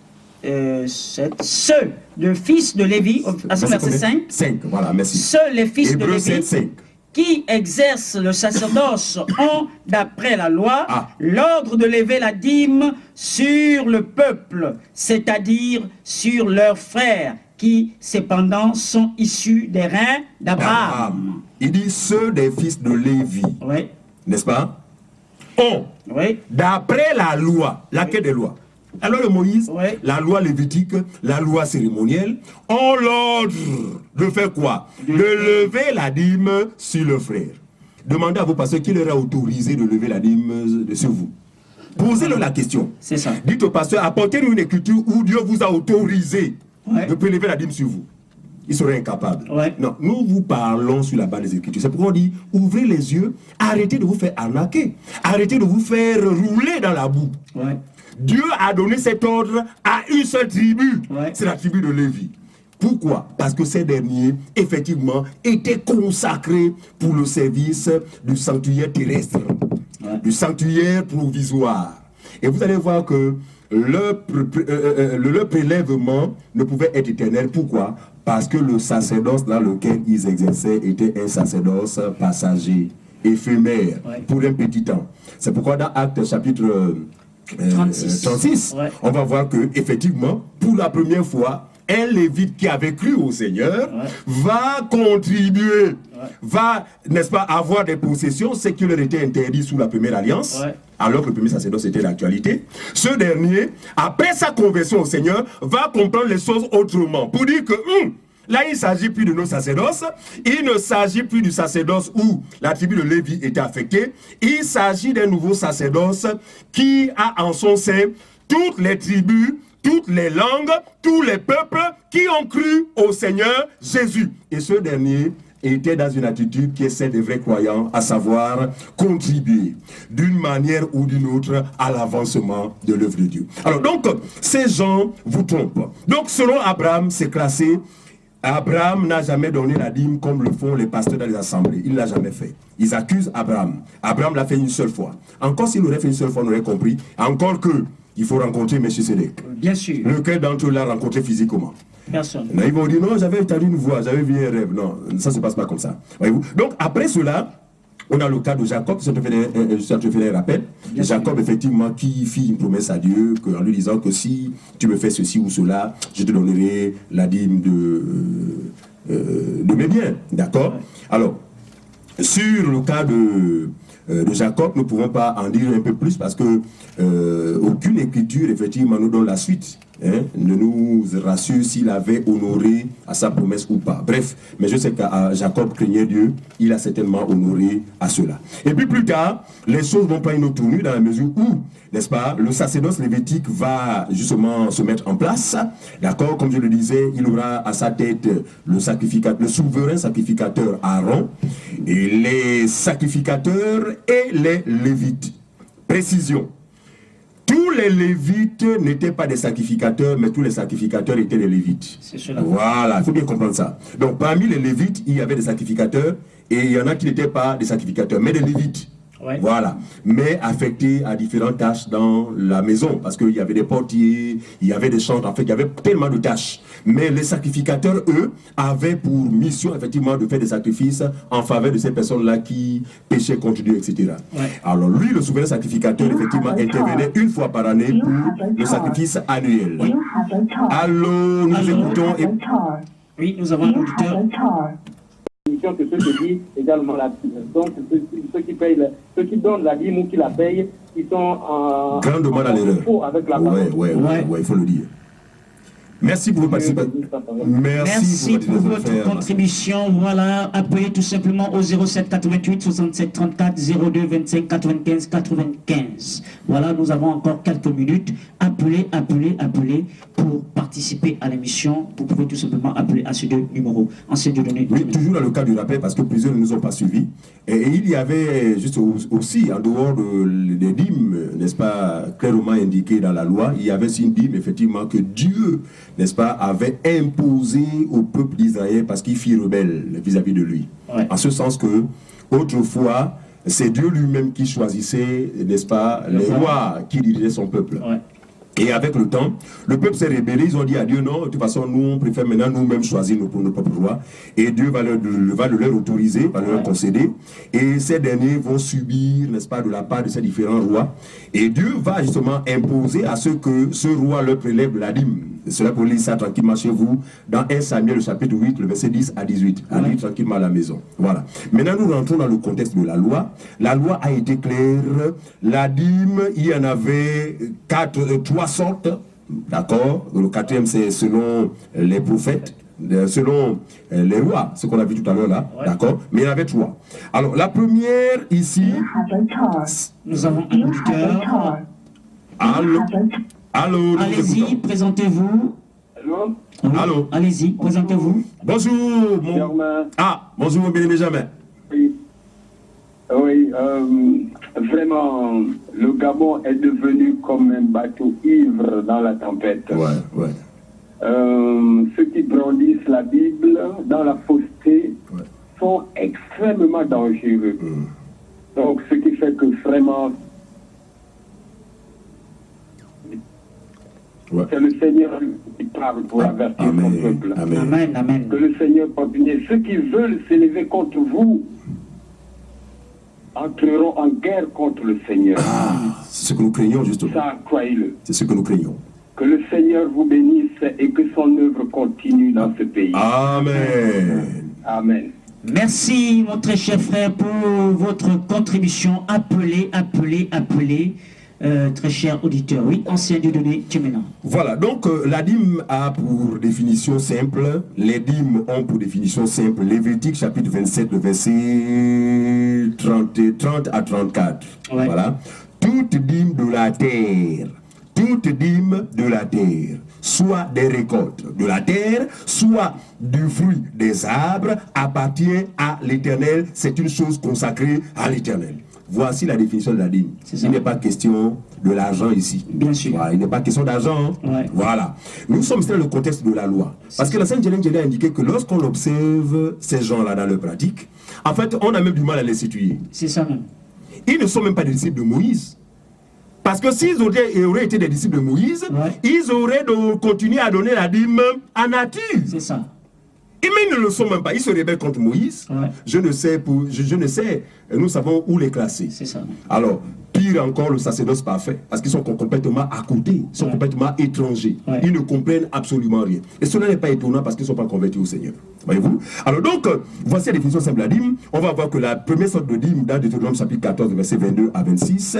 7. Ceux, le fils de Lévi, à son verset 5. 5, voilà, merci. Ceux, les fils Hébreux de Lévi, 7, 5. Qui exercent le sacerdoce ont, d'après la loi, l'ordre de lever la dîme sur le peuple, c'est-à-dire sur leurs frères, qui, cependant, sont issus des reins d'Abraham. Il dit ceux des fils de Lévi, n'est-ce pas, ont, d'après la loi, laquelle des lois? Alors de Moïse, la loi lévitique, la loi cérémonielle, ont l'ordre de faire quoi? De lever la dîme sur le frère. Demandez à vos pasteurs qui leur a autorisé de lever la dîme sur vous. Posez-leur la question. C'est ça. Dites au pasteur, apportez-nous une écriture où Dieu vous a autorisé de prélever la dîme sur vous. Il serait incapable. Non, nous vous parlons sur la base des Écritures. C'est pourquoi on dit, ouvrez les yeux, arrêtez de vous faire arnaquer, arrêtez de vous faire rouler dans la boue. Dieu a donné cet ordre à une seule tribu, c'est la tribu de Lévi. Pourquoi? Parce que ces derniers, effectivement, étaient consacrés pour le service du sanctuaire terrestre, du sanctuaire provisoire. Et vous allez voir que leur prélèvement ne pouvait être éternel. Pourquoi? Parce que le sacerdoce dans lequel ils exerçaient était un sacerdoce passager, éphémère, pour un petit temps. C'est pourquoi dans Actes chapitre 36, on va voir que effectivement, pour la première fois, un Lévite qui avait cru au Seigneur va contribuer, va, n'est-ce pas, avoir des possessions, ce qui leur était interdit sous la première alliance, alors que le premier sacerdoce était l'actualité. Ce dernier, après sa conversion au Seigneur, va comprendre les choses autrement, pour dire que là, il ne s'agit plus de nos sacerdoces, il ne s'agit plus du sacerdoce où la tribu de Lévi était affectée, il s'agit d'un nouveau sacerdoce qui a en son sein toutes les tribus, toutes les langues, tous les peuples qui ont cru au Seigneur Jésus. Et ce dernier était dans une attitude qui est celle des vrais croyants, à savoir contribuer d'une manière ou d'une autre à l'avancement de l'œuvre de Dieu. Alors donc, ces gens vous trompent. Donc selon Abraham, c'est classé. Abraham n'a jamais donné la dîme comme le font les pasteurs dans les assemblées. Il ne l'a jamais fait. Ils accusent Abraham. Abraham l'a fait une seule fois. Encore s'il l'aurait fait une seule fois, on aurait compris. Encore que il faut rencontrer Melchisedec. Bien sûr. Lequel d'entre eux l'a rencontré physiquement? Personne. Là, ils vont dire non, j'avais entendu une voix, j'avais vu un rêve. Non, ça ne se passe pas comme ça. Voyez-vous? Donc après cela, on a le cas de Jacob, je te fais un rappel. Jacob, effectivement, qui fit une promesse à Dieu en lui disant que si tu me fais ceci ou cela, je te donnerai la dîme de mes biens. D'accord? Alors, sur le cas de Jacob, nous ne pouvons pas en dire un peu plus parce que aucune écriture, effectivement, nous donne la suite ne nous rassure s'il avait honoré à sa promesse ou pas. Bref, mais je sais que Jacob craignait Dieu, il a certainement honoré à cela. Et puis plus tard, les choses vont prendre une autre tournure dans la mesure où, n'est-ce pas, le sacerdoce lévitique va justement se mettre en place. D'accord, comme je le disais, il aura à sa tête le souverain sacrificateur Aaron, et les sacrificateurs et les lévites. Précision. Tous les lévites n'étaient pas des sacrificateurs, mais tous les sacrificateurs étaient des lévites. Voilà, il faut bien comprendre ça. Donc parmi les lévites, il y avait des sacrificateurs, et il y en a qui n'étaient pas des sacrificateurs, mais des lévites. Ouais. Voilà, mais affectés à différentes tâches dans la maison, parce qu'il y avait des portiers, il y avait des chantres, en fait, il y avait tellement de tâches. Mais les sacrificateurs, eux, avaient pour mission, effectivement, de faire des sacrifices en faveur de ces personnes-là qui péchaient contre Dieu, etc. Ouais. Alors lui, le souverain sacrificateur, effectivement, intervenait une fois par année pour le sacrifice annuel. Oui. Allô, nous écoutons... Oui, nous avons un auditeur. Que ceux qui disent également la donc ceux qui payent ceux qui donnent la dîme ou qui la payent, ils sont en grandement à l'erreur avec la parole. Ouais, il faut le dire. Merci pour votre participation. Merci pour votre contribution. Voilà, appelez tout simplement au 07 88 67 34 02 25 95 95. Voilà, nous avons encore quelques minutes. Appelez pour participer à l'émission. Vous pouvez tout simplement appeler à ces deux numéros. Anciens de données. Oui, toujours dans le cas du rappel, parce que plusieurs ne nous ont pas suivis. Et il y avait juste aussi, en dehors des dîmes, n'est-ce pas, clairement indiqué dans la loi, il y avait aussi une dîme, effectivement, que Dieu, n'est-ce pas, avait imposé au peuple d'Israël parce qu'il fit rebelle vis-à-vis de lui. Ouais. En ce sens que, autrefois, c'est Dieu lui-même qui choisissait, n'est-ce pas, les rois qui dirigeaient son peuple. Ouais. Et avec le temps, le peuple s'est rébellé, ils ont dit à Dieu, non, de toute façon, nous, on préfère maintenant nous-mêmes choisir nos propres rois. Et Dieu va le leur autoriser, va leur concéder. Et ces derniers vont subir, n'est-ce pas, de la part de ces différents rois. Et Dieu va justement imposer à ceux que ce roi leur prélève la dîme. Cela pour lire ça tranquillement chez vous, dans 1 Samuel, le chapitre 8, le verset 10 à 18. Allez tranquillement à la maison. Voilà. Maintenant, nous rentrons dans le contexte de la loi. La loi a été claire. La dîme, il y en avait 3 sortes. D'accord. Le 4e, c'est selon les prophètes, selon les rois, ce qu'on a vu tout à l'heure là. Ouais. D'accord. Mais il y en avait 3. Alors, la première, ici... Nous avons un auditeur. Allô, allez-y, présentez-vous. Allô? Oui. Allô. Allez-y, présentez-vous. Bonjour, mon... bonjour, mon bien-aimé Germain. Oui, vraiment, le Gabon est devenu comme un bateau ivre dans la tempête. Ouais. Ceux qui brandissent la Bible dans la fausseté sont extrêmement dangereux. Donc, ce qui fait que vraiment... C'est le Seigneur qui parle pour avertir son peuple. Amen. Que le Seigneur continue. Ceux qui veulent s'élever contre vous entreront en guerre contre le Seigneur. C'est ce que nous craignons justement. Ça, croyez-le. C'est ce que nous craignons. Que le Seigneur vous bénisse et que son œuvre continue dans ce pays. Amen. Merci, mon très cher frère, pour votre contribution. Appelez. Très cher auditeur, oui, ancien Dieu donné, tu maintenant. Voilà, donc la dîme a pour définition simple, les dîmes ont pour définition simple, Lévitique chapitre 27, le verset 30 à 34. Ouais. Voilà, toute dîme de la terre, soit des récoltes de la terre, soit du fruit des arbres, appartient à l'Éternel, c'est une chose consacrée à l'Éternel. Voici la définition de la dîme. Il n'est pas question de l'argent ici. Bien sûr. Voilà, il n'est pas question d'argent. Ouais. Voilà. Nous sommes dans le contexte de la loi. Parce que la Sainte Hélène a indiqué que lorsqu'on observe ces gens-là dans leur pratique, en fait, on a même du mal à les situer. C'est ça même. Ils ne sont même pas des disciples de Moïse. Parce que s'ils auraient été des disciples de Moïse, ils auraient continué à donner la dîme en nature. C'est ça. Et mais ils ne le sont même pas. Ils se rebellent contre Moïse. Ouais. Je ne sais, nous savons où les classer. C'est ça. Alors, pire encore, le sacerdoce parfait, parce qu'ils sont complètement à côté, ils sont complètement étrangers. Ouais. Ils ne comprennent absolument rien. Et cela n'est pas étonnant parce qu'ils ne sont pas convertis au Seigneur. Voyez-vous? Alors donc, voici la définition simple de la dîme. On va voir que la première sorte de dîme date de Deutéronome chapitre 14, verset 22 à 26.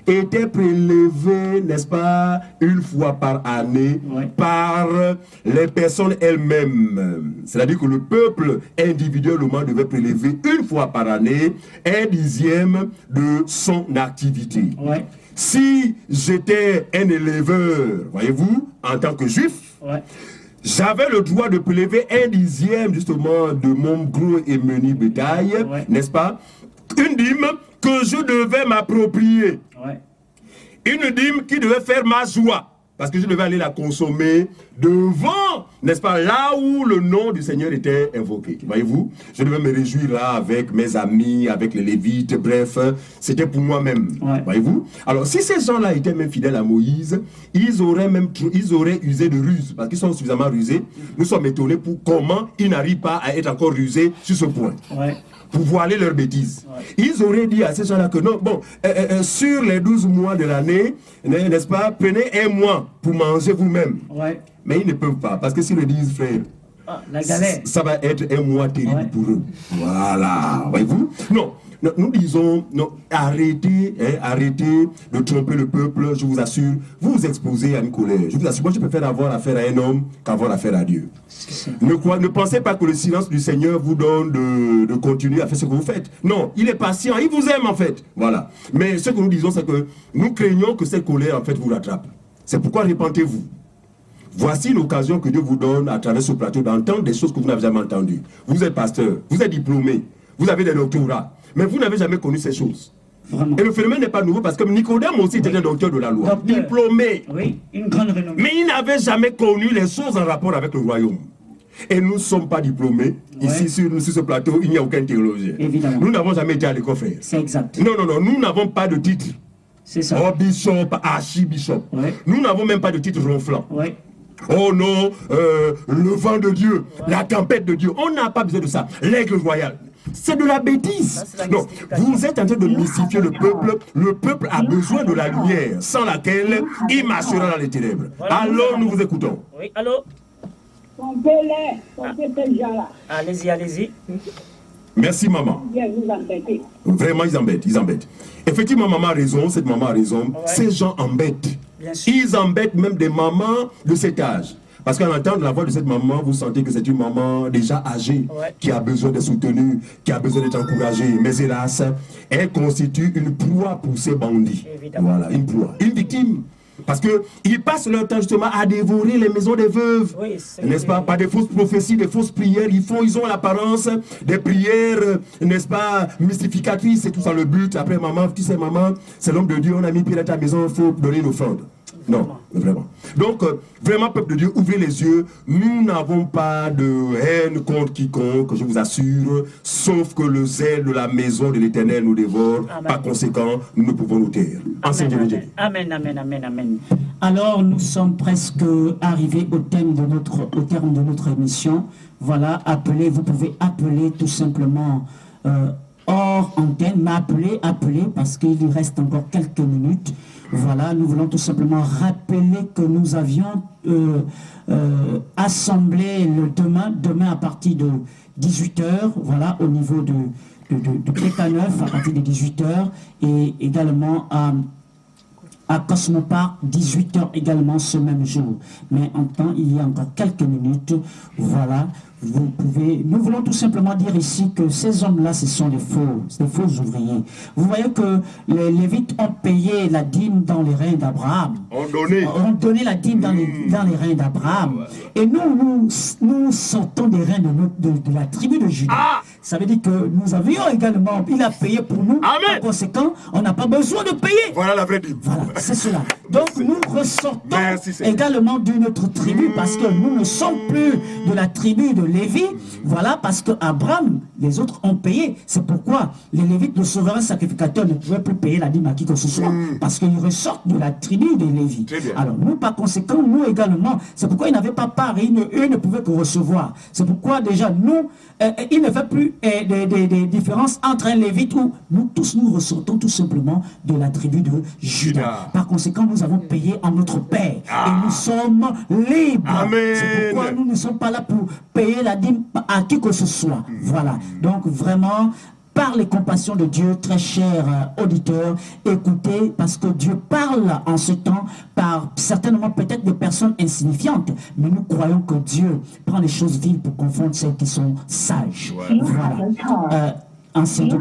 était prélevé, n'est-ce pas, une fois par année par les personnes elles-mêmes. C'est-à-dire que le peuple individuellement devait prélever une fois par année 1/10 de son activité. Si j'étais un éleveur, voyez-vous, en tant que juif, j'avais le droit de prélever 1/10 justement de mon gros et menu bétail, n'est-ce pas? Une dîme que je devais m'approprier. Une dîme qui devait faire ma joie. Parce que je devais aller la consommer devant, n'est-ce pas, là où le nom du Seigneur était invoqué. Voyez-vous, je devais me réjouir là avec mes amis, avec les Lévites, bref, c'était pour moi-même. Voyez-vous. Alors, si ces gens-là étaient même fidèles à Moïse, ils auraient usé de ruse, parce qu'ils sont suffisamment rusés. Nous sommes étonnés pour comment ils n'arrivent pas à être encore rusés sur ce point. Pour voiler leurs bêtises. Ils auraient dit à ces gens-là que non, bon, sur les 12 mois de l'année, n'est-ce pas, prenez un mois pour manger vous-même. Mais ils ne peuvent pas, parce que s'ils le disent, frère, la galère, ça va être un mois terrible pour eux. Voilà, voyez-vous. Non, nous disons, non, arrêtez, arrêtez de tromper le peuple, je vous assure, vous vous exposez à une colère. Je vous assure, moi je préfère avoir affaire à un homme qu'avoir affaire à Dieu. Ne pensez pas que le silence du Seigneur vous donne de continuer à faire ce que vous faites. Non, il est patient, il vous aime en fait. Voilà. Mais ce que nous disons, c'est que nous craignons que cette colère en fait vous rattrape. C'est pourquoi repentez-vous. Voici l'occasion que Dieu vous donne à travers ce plateau d'entendre des choses que vous n'avez jamais entendues. Vous êtes pasteur, vous êtes diplômé, vous avez des doctorats, mais vous n'avez jamais connu ces choses. Vraiment. Et le phénomène n'est pas nouveau parce que Nicodème aussi était un docteur de la loi, diplômé. Oui, une grande renommée. Mais il n'avait jamais connu les choses en rapport avec le royaume. Et nous ne sommes pas diplômés. Ici, sur ce plateau, il n'y a aucun théologien. Évidemment. Nous n'avons jamais été à l'école, frère. C'est exact. Non, non, non, nous n'avons pas de titre. C'est ça. Oh, bishop, archibishop. Nous n'avons même pas de titre ronflant. Oh non, le vent de Dieu, la tempête de Dieu. On n'a pas besoin de ça. L'aigle royal. C'est de la bêtise. Non, vous êtes en train de mystifier le peuple. Le peuple a besoin de la lumière, sans laquelle il marchera dans les ténèbres. Alors, nous vous écoutons. Oui, allô? Allez-y, allez-y. Merci, maman. Vraiment, ils embêtent, ils embêtent. Effectivement, maman a raison, cette maman a raison. Ces gens embêtent. Ils embêtent même des mamans de cet âge. Parce qu'en entendant la voix de cette maman, vous sentez que c'est une maman déjà âgée, qui a besoin d'être soutenue, qui a besoin d'être encouragée. Mais hélas, elle constitue une proie pour ces bandits. Évidemment. Voilà, une proie, une victime. Parce qu'ils passent leur temps justement à dévorer les maisons des veuves, n'est-ce pas, par des fausses prophéties, des fausses prières. Ils ont l'apparence des prières, n'est-ce pas, mystificatrices, c'est tout ça le but. Après, maman, tu sais, maman, c'est l'homme de Dieu, on a mis pied à ta maison, il faut donner une offrande. Non, vraiment. Donc, vraiment, peuple de Dieu, ouvrez les yeux. Nous n'avons pas de haine contre quiconque, je vous assure, sauf que le zèle de la maison de l'Éternel nous dévore. Amen. Par conséquent, nous ne pouvons nous taire. Amen, amen, amen, amen. Alors, nous sommes presque arrivés au terme de notre émission. Voilà, appelez, vous pouvez appeler tout simplement hors antenne, mais appelez, parce qu'il reste encore quelques minutes. Voilà, nous voulons tout simplement rappeler que nous avions assemblé le demain à partir de 18h, voilà, au niveau de Pétaneuf, à partir de 18h, et également à Cosmopark, 18h également ce même jour. Mais en temps, il y a encore quelques minutes, voilà. Nous voulons tout simplement dire ici que ces hommes-là, ce sont des faux ouvriers. Vous voyez que les Lévites ont payé la dîme dans les reins d'Abraham. Ont donné la dîme dans les reins d'Abraham. Et nous sortons des reins de la tribu de Juda. Ça veut dire que nous avions également, il a payé pour nous. Amen. Par conséquent, on n'a pas besoin de payer. Voilà la vraie dîme. Voilà, c'est cela. Donc nous ressortons également d'une autre tribu parce que nous ne sommes plus de la tribu de Lévi. Voilà, parce que Abraham, les autres ont payé. C'est pourquoi les Lévites, le souverain sacrificateur, ne pouvaient plus payer la dîme à qui que ce soit. Parce qu'ils ressortent de la tribu de Lévi. Alors nous, par conséquent, nous également, c'est pourquoi ils n'avaient pas part, eux ne pouvaient que recevoir. C'est pourquoi déjà nous, il ne fait plus des différences entre un Lévite où nous tous nous ressortons tout simplement de la tribu de Juda. Par conséquent, nous avons payé en notre Père et nous sommes libres. C'est pourquoi nous ne sommes pas là pour payer la dîme à qui que ce soit. Voilà. Donc vraiment, par les compassions de Dieu, très chers auditeurs, écoutez, parce que Dieu parle en ce temps par certainement peut-être des personnes insignifiantes, mais nous croyons que Dieu prend les choses viles pour confondre celles qui sont sages. Ouais. Voilà. Ancien de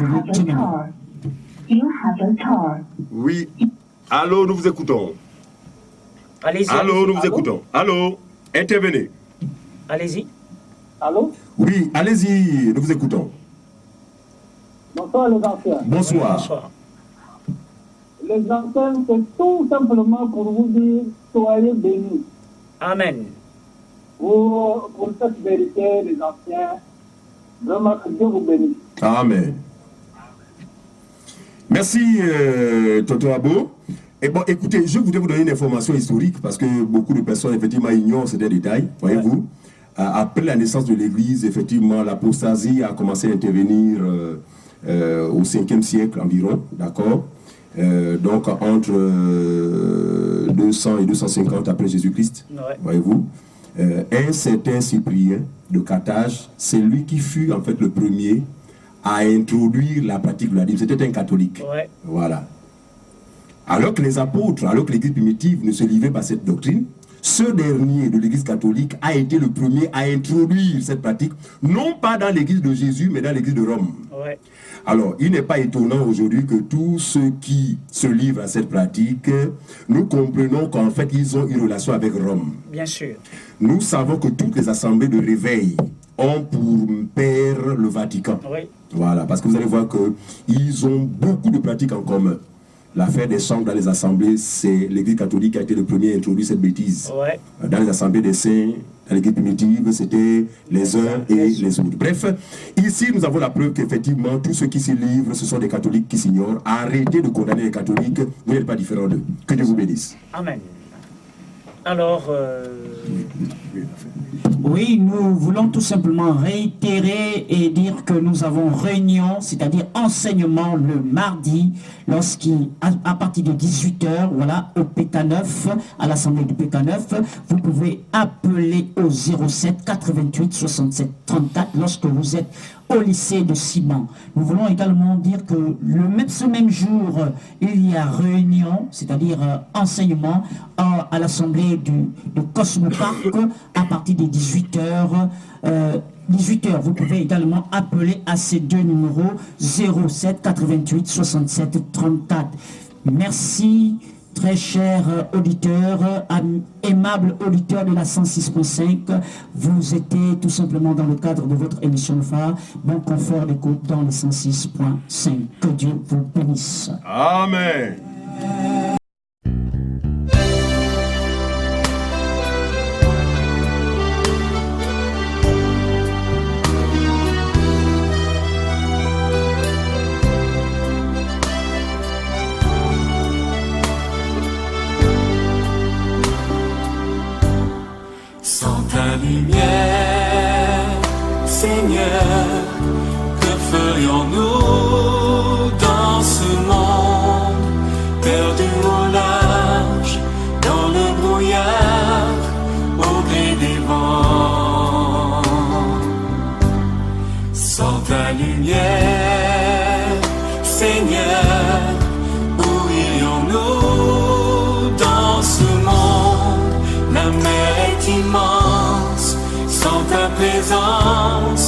Oui. Allô, nous vous écoutons. Allez-y. Allô, nous vous écoutons. Allô, intervenez. Allez-y. Allô? Oui, allez-y, nous vous écoutons. Bonsoir les anciens. Bonsoir. Bonsoir. Les anciens, c'est tout simplement pour vous dire, soyez bénis. Amen. Pour cette vérité, les anciens, vraiment que Dieu vous bénisse. Amen. Merci, Tonton Abo. Et bon, écoutez, je voudrais vous donner une information historique parce que beaucoup de personnes, effectivement, ignorent certains détails, voyez-vous. Après la naissance de l'Église, effectivement, l'apostasie a commencé à intervenir au 5e siècle environ, d'accord. Donc, entre 200 et 250 après Jésus-Christ, voyez-vous. Un certain Cyprien de Carthage, c'est lui qui fut, en fait, le premier à introduire la pratique de la Bible. C'était un catholique. Ouais. Voilà. Alors que les apôtres, alors que l'Église primitive ne se livrait pas à cette doctrine, ce dernier de l'Église catholique a été le premier à introduire cette pratique, non pas dans l'Église de Jésus, mais dans l'Église de Rome. Ouais. Alors, il n'est pas étonnant aujourd'hui que tous ceux qui se livrent à cette pratique, nous comprenons qu'en fait, ils ont une relation avec Rome. Bien sûr. Nous savons que toutes les assemblées de réveil ont pour père le Vatican. Oui. Voilà, parce que vous allez voir qu'ils ont beaucoup de pratiques en commun. L'affaire des chambres dans les assemblées, c'est l'Église catholique qui a été le premier à introduire cette bêtise. Ouais. Dans les assemblées des saints, dans l'Église primitive, c'était les uns et les autres. Bref, ici, nous avons la preuve qu'effectivement, tous ceux qui se livrent, ce sont des catholiques qui s'ignorent. Arrêtez de condamner les catholiques, vous n'êtes pas différents d'eux. Que Dieu vous bénisse. Amen. Alors, Oui, nous voulons tout simplement réitérer et dire que nous avons réunion, c'est-à-dire enseignement le mardi, à partir de 18h, voilà, au PK9, à l'Assemblée du PK9, vous pouvez appeler au 07 88 67 34 lorsque vous êtes au lycée de Simon. Nous voulons également dire que ce même jour, il y a réunion, c'est-à-dire enseignement à l'Assemblée de Cosmo Park à partir de 18h. 18h, vous pouvez également appeler à ces deux numéros 07 88 67 34. Merci, très chers auditeurs, aimables auditeurs de la 106.5. Vous étiez tout simplement dans le cadre de votre émission phare. Bon confort d'écoute dans le 106.5. Que Dieu vous bénisse. Amen. Sans ta lumière, Seigneur, que ferions-nous dans ce monde, perdu au large, dans le brouillard, au gré des vents? Sans ta lumière, Seigneur, où irions-nous dans ce monde? La mer est immense, sans ta présence,